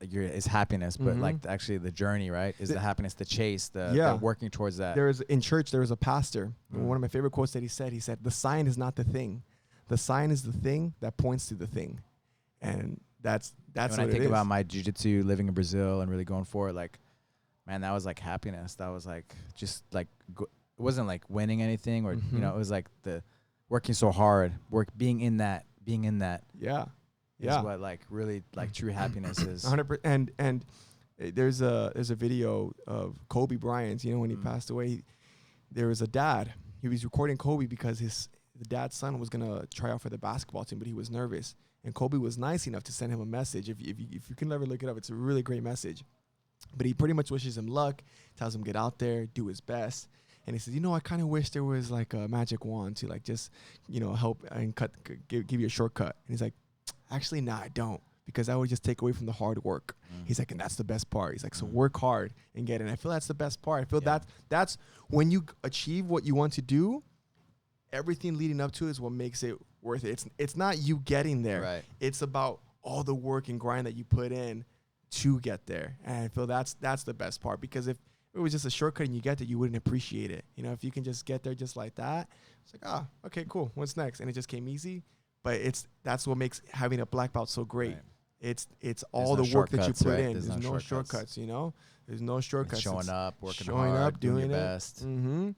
is happiness, but like actually the journey, right, is the happiness, the chase, the working towards that. In church there was a pastor. One of my favorite quotes that he said, the sign is not the thing. The sign is the thing that points to the thing. And that's when I think about my jiu-jitsu, living in Brazil and really going for it, like, man, that was like happiness. That was like just like it wasn't like winning anything or you know, it was like the working so hard, being in that being in that. Yeah. Is what like really like true happiness is. 100%. And there's a video of Kobe Bryant. You know, when he passed away, there was a dad. He was recording Kobe because the dad's son was gonna try out for the basketball team, but he was nervous. And Kobe was nice enough to send him a message. If you can ever look it up, it's a really great message. But he pretty much wishes him luck, tells him get out there, do his best. And he says, I kind of wish there was like a magic wand to like just, help and give you a shortcut. And he's like, actually, nah, I don't, because that would just take away from the hard work. He's like, and that's the best part. He's like, so work hard and get it. And I feel that's the best part. I feel that's when you achieve what you want to do, everything leading up to it is what makes it worth it. It's not you getting there. Right. It's about all the work and grind that you put in to get there. And I feel that's the best part, because if it was just a shortcut and you get there, you wouldn't appreciate it. If you can just get there just like that, it's like, okay, cool. What's next? And it just came easy. But that's what makes having a black belt so great. Right. It's all the work that you put in. There's no shortcuts, There's no shortcuts. It's showing up, working showing hard, up, doing your it. best. And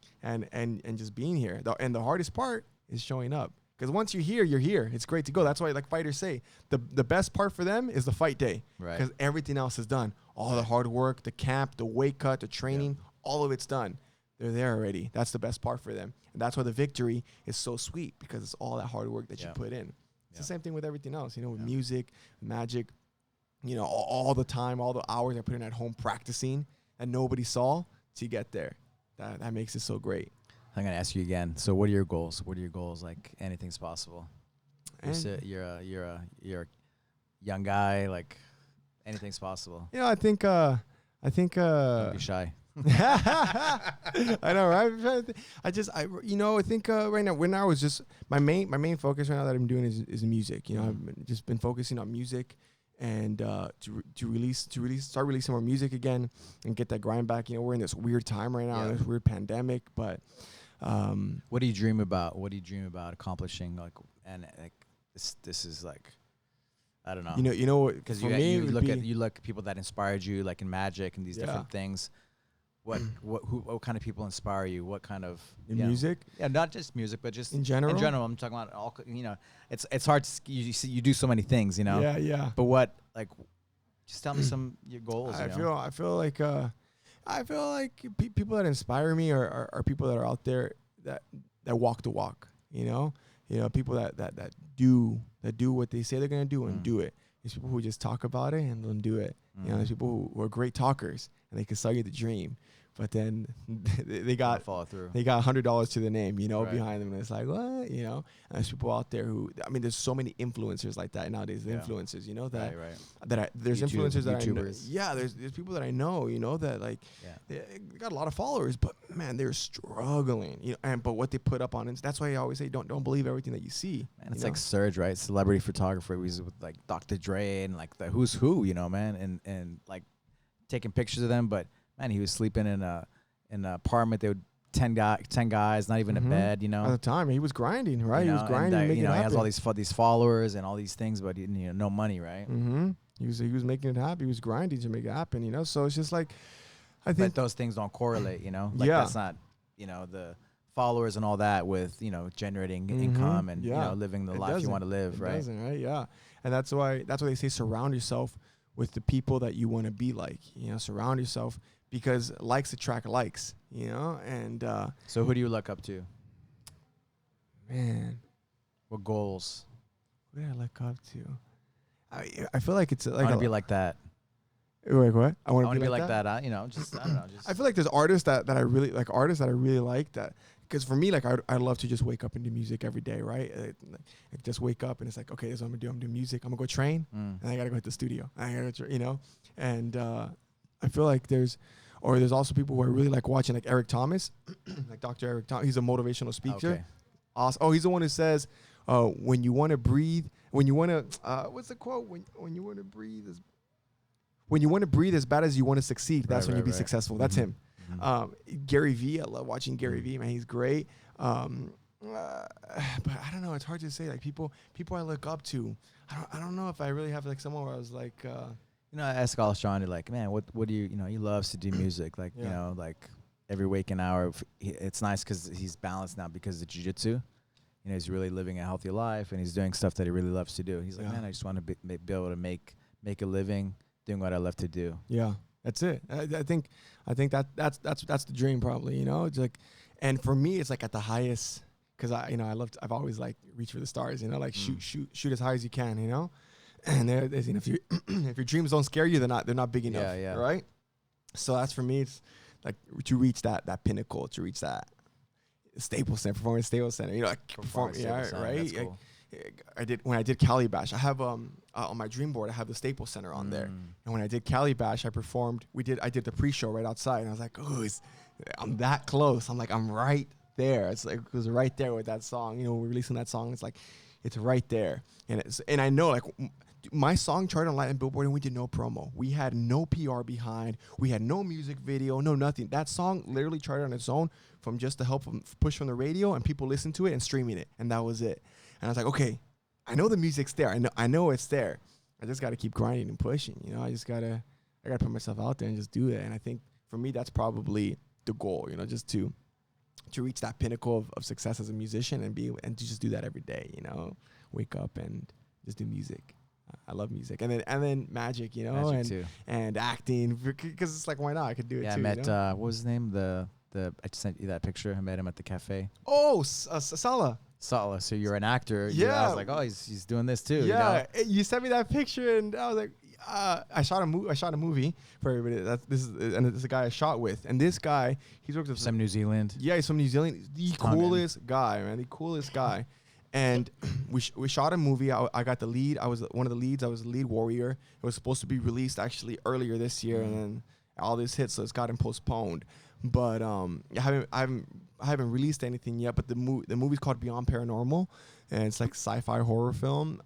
just being here. And the hardest part is showing up. Because once you're here, you're here. It's great to go. That's why, like fighters say, the best part for them is the fight day. Right. Because everything else is done. All the hard work, the camp, the weight cut, the training, all of it's done. They're there already. That's the best part for them. And that's why the victory is so sweet, because it's all that hard work that you put in. It's the same thing with everything else, with music, magic, all the time, all the hours I put in at home practicing that nobody saw to get there. That makes it so great. I'm going to ask you again. So what are your goals? What are your goals? Like, anything's possible. You're a young guy, like anything's possible. I think don't be shy. I know, right? I think right now was just my main focus right now that I'm doing is music. I've just been focusing on music and to start releasing more music again and get that grind back. We're in this weird time right now, this weird pandemic, but what do you dream about? What do you dream about accomplishing? Like, and like this is like, I don't know. Because you look at people that inspired you, like in magic and these different things. What kind of people inspire you? What kind of music? Yeah, not just music, but just in general. In general, I'm talking about all. It's hard to you do so many things. Yeah. But what, like, just tell me some your goals. I feel like people that inspire me are people that are out there that walk the walk. People that do what they say they're gonna do and do it. There's people who just talk about it and don't do it. There's people who are great talkers and they can sell you the dream, but then they got follow through. They got $100 to the name, behind them, and it's like, what, And there's people out there who, there's so many influencers like that nowadays. The influencers, there's influencers that YouTubers. I know. Yeah, there's people that I know, that like they got a lot of followers, but man, they're struggling, but what they put up on it, that's why I always say don't believe everything that you see. And it's like Surge, right? Celebrity photographer. He's with like Dr. Dre and like the who's who, man, and like taking pictures of them, but man, he was sleeping in an apartment. They would 10 guys, not even a bed, At the time, he was grinding, right? He was grinding, and, he has all these followers and all these things, but no money, right? He was making it happen. He was grinding to make it happen, So it's just like, I think those things don't correlate, Like that's not, the followers and all that with generating income and living the life you want to live, right? It doesn't, right? Yeah, and that's why they say surround yourself with the people that you want to be like. Surround yourself, because likes attract likes. And so who do you look up to? Man, what goals? Who do I look up to? I feel like it's like I want to be like that. Like what? I want to be like that. I don't know. I feel like there's artists that I really like that. Because for me, like, I love to just wake up and do music every day, right? I just wake up and it's like, okay, this is what I'm going to do. I'm doing music. I'm going to go train, and I got to go hit the studio. I got to, And I feel like there's also people who I really like watching, like Eric Thomas, like Dr. Eric Thomas. He's a motivational speaker. Okay. Awesome. Oh, he's the one who says, when you want to breathe, what's the quote? When you want to breathe as bad as you want to succeed, that's when you be successful. That's him. Gary Vee, I love watching Gary Vee, man. He's great. But I don't know. It's hard to say. Like people I look up to. I don't know if I really have like someone where I was like. I ask Alessandro, like, man, what do you, he loves to do music, like, like every waking hour. It's nice because he's balanced now because of jiu-jitsu. he's really living a healthy life and he's doing stuff that he really loves to do. He's like, man, I just want to be able to make a living doing what I love to do. Yeah, that's it. I think that's the dream probably, It's like, and for me, it's like at the highest, because I've always like reached for the stars, like shoot as high as you can, And there's, if your dreams don't scare you, they're not big enough, right? So that's for me. It's like to reach that pinnacle, to reach that Staples Center, Performance Staples Center, right? Cool. When I did Cali Bash, I have on my dream board I have the Staples Center on there, and when I did Cali Bash, I did the pre-show right outside, and I was like, I'm that close. I'm like, I'm right there. It's like it was right there with that song. We're releasing that song. It's like it's right there, and I know like. My song charted on Latin Billboard and we did no promo. We had no PR behind. We had no music video, no nothing. That song literally charted on its own from just the help from push from the radio and people listening to it and streaming it. And that was it. And I was like, okay, I know the music's there. I know it's there. I just got to keep grinding and pushing. I gotta put myself out there and just do it. And I think for me, that's probably the goal, just to reach that pinnacle of success as a musician and to just do that every day, wake up and just do music. I love music, and then magic, and acting, because it's like, why not? I could do it too. Yeah, I met what was his name? I just sent you that picture. I met him at the cafe. Oh, Sala. Sala. So you're an actor. Yeah. I was like, oh, he's doing this too. Yeah. You sent me that picture, and I was like, I shot a movie for everybody. This is a guy I shot with, and this guy, he's worked with some New Zealand. Yeah, he's from New Zealand. The coolest guy, man. The coolest guy. And we shot a movie. I got the lead. I was one of the leads. I was the lead warrior. It was supposed to be released actually earlier this year, and then all this hit, so it's gotten postponed. But I haven't released anything yet. But the movie's called Beyond Paranormal, and it's like sci-fi horror film.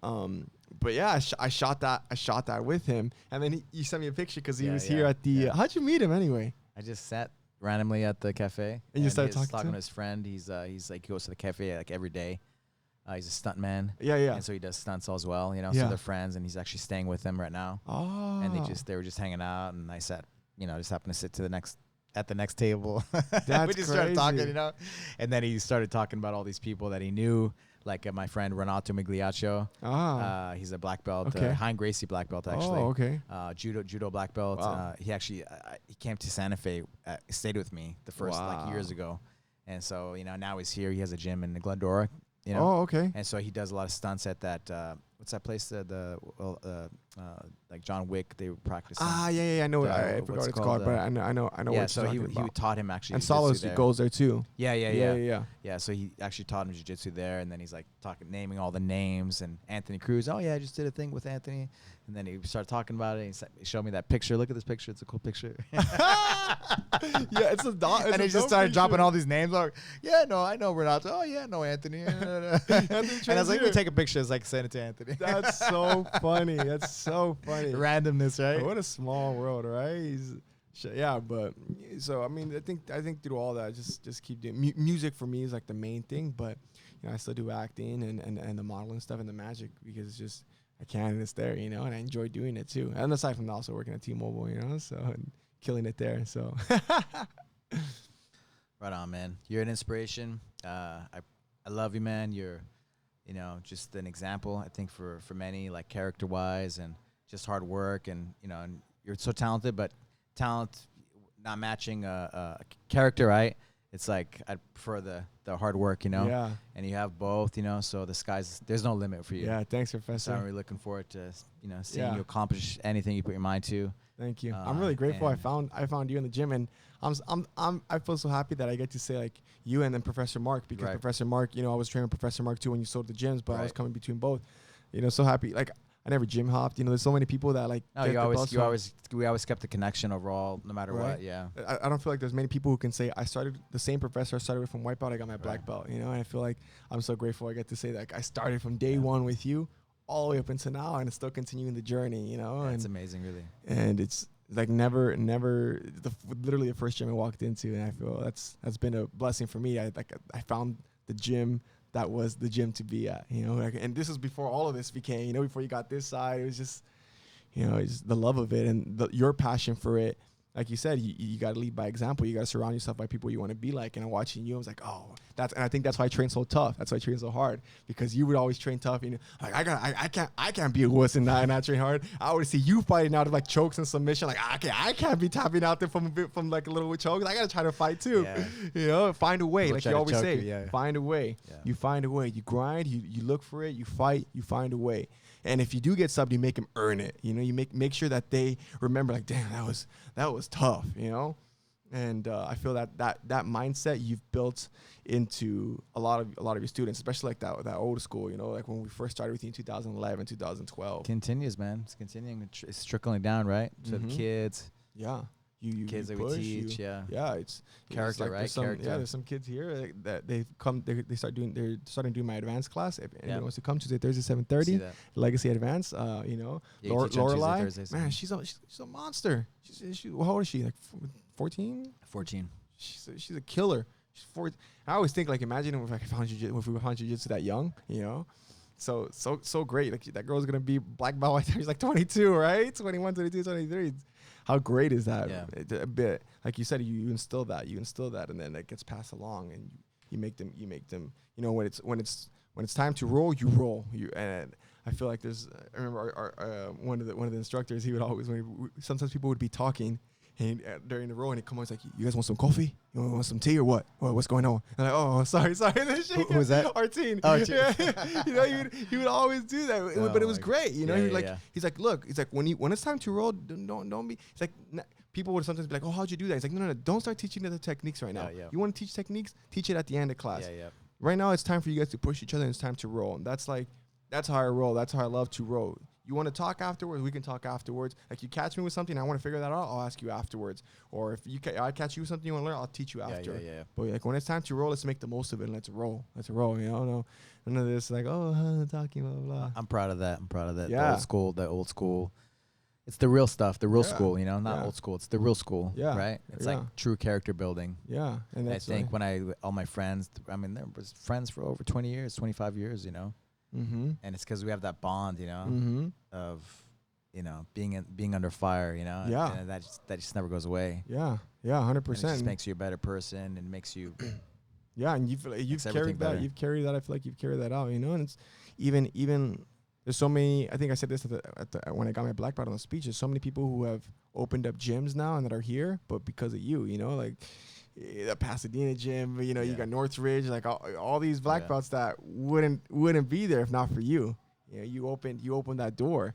But yeah, I shot that with him, and then he sent me a picture because he was here at the. Yeah. How'd you meet him anyway? I just sat randomly at the cafe, and you started talking to his friend. He's like, he goes to the cafe like every day. He's a stunt man. Yeah. And so he does stunts as well, So they're friends, and he's actually staying with them right now. Oh. And they were just hanging out, and I sat, just happened to sit at the next table. That's we just started talking, And then he started talking about all these people that he knew, like my friend Renato Migliaccio. He's a black belt, Hein Gracie black belt actually. Oh, okay. Judo black belt. Wow. He actually he came to Santa Fe, stayed with me the first years ago, and so now he's here. He has a gym in Glendora. Oh, okay. And so he does a lot of stunts at that. What's that place? Like John Wick, they would practice. Yeah. I know. I forgot what it's called, but I know. Yeah, so he taught him actually. And Salos goes there too. Yeah. So he actually taught him jiu-jitsu there, and then he's like naming all the names. And Anthony Cruz. Oh yeah, I just did a thing with Anthony. And then he started talking about it. And he showed me that picture. Look at this picture. It's a cool picture. Yeah, it's a dog. And he just started dropping all these names. Like, yeah, no, I know Renato. Oh yeah, no Anthony. And I was like, we take a picture. It's like send it to Anthony. That's so funny. That's so funny. Randomness, right? What a small world, right? Yeah, but so I mean, I think through all that, just keep doing music for me is like the main thing. But I still do acting and the modeling stuff and the magic because it's just. I can, and it's there, and I enjoy doing it too. And aside from also working at T-Mobile, so and killing it there. So, right on, man. You're an inspiration. I love you, man. You're, just an example. I think for many, like character-wise and just hard work, and and you're so talented, but talent not matching a character, right? It's like I'd prefer the hard work, Yeah. And you have both, so there's no limit for you. Yeah, thanks, Professor. So I'm really looking forward to, seeing you accomplish anything you put your mind to. Thank you. I'm really grateful. I found you in the gym, and I feel so happy that I get to say like you and then Professor Mark because Professor Mark, I was training with Professor Mark too when you sold the gyms, but I was coming between both. So happy. Like I never gym hopped. There's so many people that like. No, we always kept the connection overall, no matter what. Yeah. I don't feel like there's many people who can say I started the same professor I started with from white belt. I got my black belt. And I feel like I'm so grateful I get to say that I started from day one with you, all the way up until now, and it's still continuing the journey. It's amazing, really. And it's like never literally the first gym I walked into, and I feel that's been a blessing for me. I found the gym. That was the gym to be at, and this was before all of this became, before you got this side, it was just, it's the love of it and your passion for it. Like you said, you got to lead by example. You got to surround yourself by people you want to be like. And I'm watching you, I was like, oh, and I think that's why I train so tough. That's why I train so hard, because you would always train tough. You know, like I can't be a wuss and not train hard. I always see you fighting out of like chokes and submission. Like I can't be tapping out there from like a little chokes. I gotta try to fight too. Yeah. You know, find a way. Like you always say, find a way. Yeah. You find a way. You grind. You look for it. You fight. You find a way. And if you do get subbed, you make them earn it. You know, you make sure that they remember, like, damn, that was tough. You know. And I feel that mindset you've built into a lot of your students, especially like that old school, you know, like when we first started with you in 2011, 2012. Continues, man. It's continuing. It's trickling down, right? To the kids. Yeah. You kids that push, we teach, yeah, it's character, like right? Character. Yeah, there's some kids here that they're starting doing my advanced class. If anyone wants to come Tuesday, Thursday, 7:30, Legacy Advanced. You know, Lorelai, man, she's a monster. How old is she? Like 14? 14. She's a killer. She's 14. I always think, like, imagine if we found jiu-jitsu that young, you know. So great. Like, that girl's gonna be black belt right there. She's like 22, right? 21, 22, 23. How great is that? Yeah. A bit, like you said, you instill that, and then it gets passed along, and you make them. You know, when it's time to roll, you roll. And I feel like there's. I remember our one of the instructors. He would always, sometimes people would be talking. And during the roll, and he comes like, "You guys want some coffee? You want some tea or what? What's going on?" And like, "Oh, sorry." Who was that? Our team. Oh, yeah. You know, he would always do that, but it was great. You know, he's like, "Look," he's like, when it's time to roll, don't be. He's like, people would sometimes be like, "Oh, how'd you do that?" He's like, "No, don't start teaching the techniques right now. You want to teach techniques? Teach it at the end of class. Right now, it's time for you guys to push each other, and it's time to roll." And that's how I roll. That's how I love to roll. You want to talk afterwards? We can talk afterwards. Like, you catch me with something, I want to figure that out, I'll ask you afterwards. Or if I catch you with something you want to learn, I'll teach you after. Yeah. But like, when it's time to roll, let's make the most of it and let's roll. You know, none of this like, talking, blah, blah. I'm proud of that. Yeah. The old school. It's the real stuff, the real school, you know, not old school. It's the real school, right? It's like true character building. Yeah. And I think all my friends, I mean, there was friends for over 20 years, 25 years, you know. Mm-hmm. And it's because we have that bond, you know, of, you know, being under fire, you know. Yeah. And that just never goes away. Yeah. 100%. It just makes you a better person and makes you. Yeah, and you've carried that. Better. You've carried that. I feel like you've carried that out, you know. And it's even there's so many. I think I said this when I got my black belt on the speech. There's so many people who have opened up gyms now and that are here, but because of you, you know, like the Pasadena gym, you know, you got Northridge, like all these black belts that wouldn't be there if not for you. You know, you opened that door.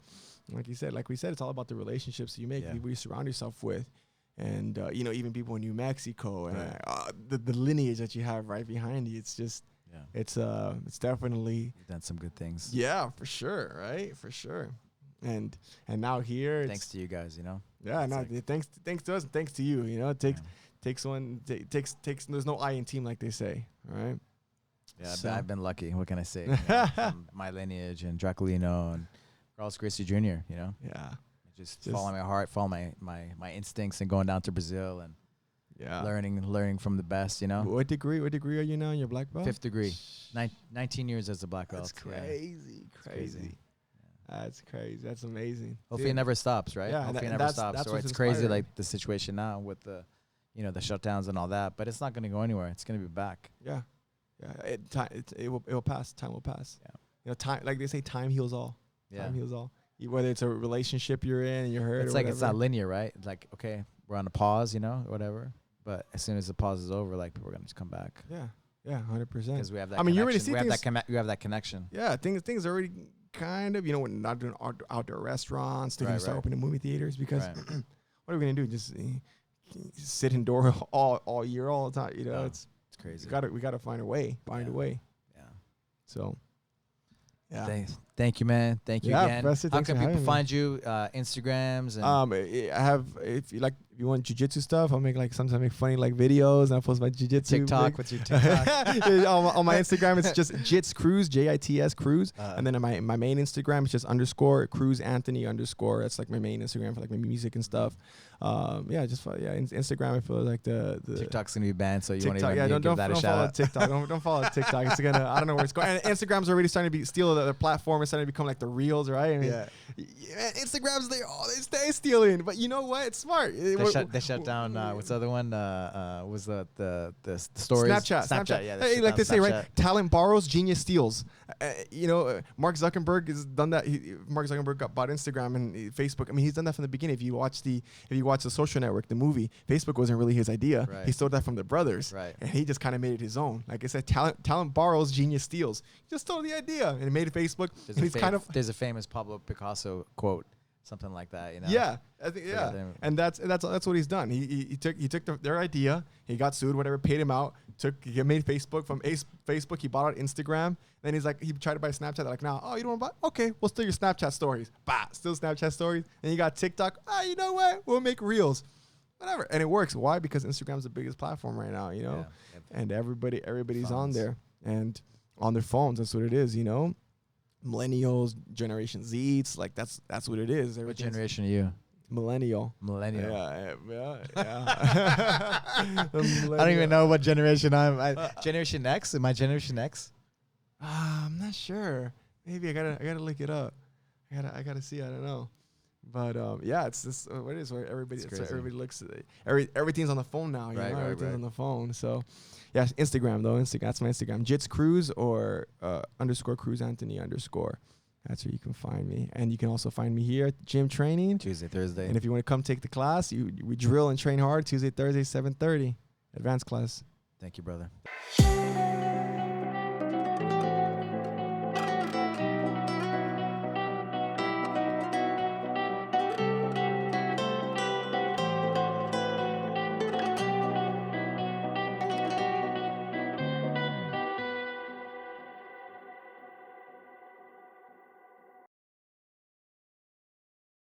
Like we said, it's all about the relationships you make, people you surround yourself with, and you know, even people in New Mexico, and the lineage that you have right behind you. It's just, it's definitely You've done some good things. Yeah, for sure, right, for sure. And now here, thanks to you guys, you know. Yeah, thanks to us, and thanks to you. You know, it takes. There's no I in team, like they say, all right? Yeah, so I've been lucky. What can I say? From my lineage and Draculino and Carlos Gracie Jr., you know? Yeah. Just following my heart, following my instincts, and going down to Brazil and learning from the best, you know? What degree are you now in your black belt? 5th degree. 19 years as a black belt. That's crazy. Yeah. That's crazy. That's amazing. Hopefully it never stops, right? Yeah, hopefully it never stops. So it's crazy, like the situation now with the, you know, the shutdowns and all that, but it's not going to go anywhere. It's going to be back. Yeah. It will pass. Time will pass. Yeah. You know, time, like they say, time heals all. Yeah. Time heals all. Whether it's a relationship you're in and you're hurt. It's like it's not linear, right? It's like, okay, we're on a pause, you know, or whatever. But as soon as the pause is over, like, people are going to just come back. Yeah. 100%. Because we have that. I mean, you already see we have that connection. Yeah, things are already kind of, you know, we're not doing outdoor restaurants. They're going to start opening movie theaters because what are we going to do? Just sit indoor all year, all the time. You know, it's crazy. We gotta find a way. Yeah. So. Yeah. Thank you, man. Thank you again. Professor, how can people find you? Instagrams. And I have, if you want jiu-jitsu stuff, I'll sometimes I make funny videos, and I post my jiu-jitsu. TikTok. What's your TikTok? on my Instagram, it's just Jits Cruz, JITS Cruz, and then on my main Instagram, it's just _Cruz Anthony _. That's like my main Instagram for like my music and stuff. Instagram. I feel like the TikTok's gonna be banned, so you TikTok, won't even give that a shout out. TikTok. Don't follow TikTok. It's gonna, I don't know where it's going. And Instagram's already starting to steal the platform. starting to become like the reels, right? I mean, Instagram's there. Oh, they stay stealing. But you know what? It's smart. They shut down. What's the other one? Was the stories? Snapchat. Yeah. Hey, like they say, right? Talent borrows, genius steals. Mark Zuckerberg has done that. Mark Zuckerberg bought Instagram and Facebook. I mean, he's done that from the beginning. If you watch the Social Network, the movie, Facebook wasn't really his idea. Right. He stole that from the brothers, right? And he just kind of made it his own. Like I said, talent borrows, genius steals. He just stole the idea and made it Facebook. There's a famous Pablo Picasso quote, something like that. Yeah, I think and that's what he's done. He took their idea. He got sued, whatever, paid him out. He made Facebook from Facebook. He bought out Instagram. Then he's like, he tried to buy Snapchat. They're like, nah, you don't want to buy? Okay, we'll steal your Snapchat stories. Still Snapchat stories. And you got TikTok. You know what? We'll make reels. Whatever. And it works. Why? Because Instagram's the biggest platform right now, and everybody's phones. On there and on their phones. That's what it is, Millennials, Generation Z, it's like that's what it is. What generation are you? Millennial. Yeah. I don't even know what generation I'm. Generation X? Am I Generation X? I'm not sure. Maybe I gotta look it up. I gotta see. I don't know. But it's this what it is where everybody looks at everything's on the phone now. Everything's on the phone. So Instagram though. That's my Instagram. Jits Cruz or _Cruz Anthony _. That's where you can find me. And you can also find me here at the gym training Tuesday, Thursday. And if you want to come take the class, we drill and train hard Tuesday, Thursday, 7:30. Advanced class. Thank you, brother.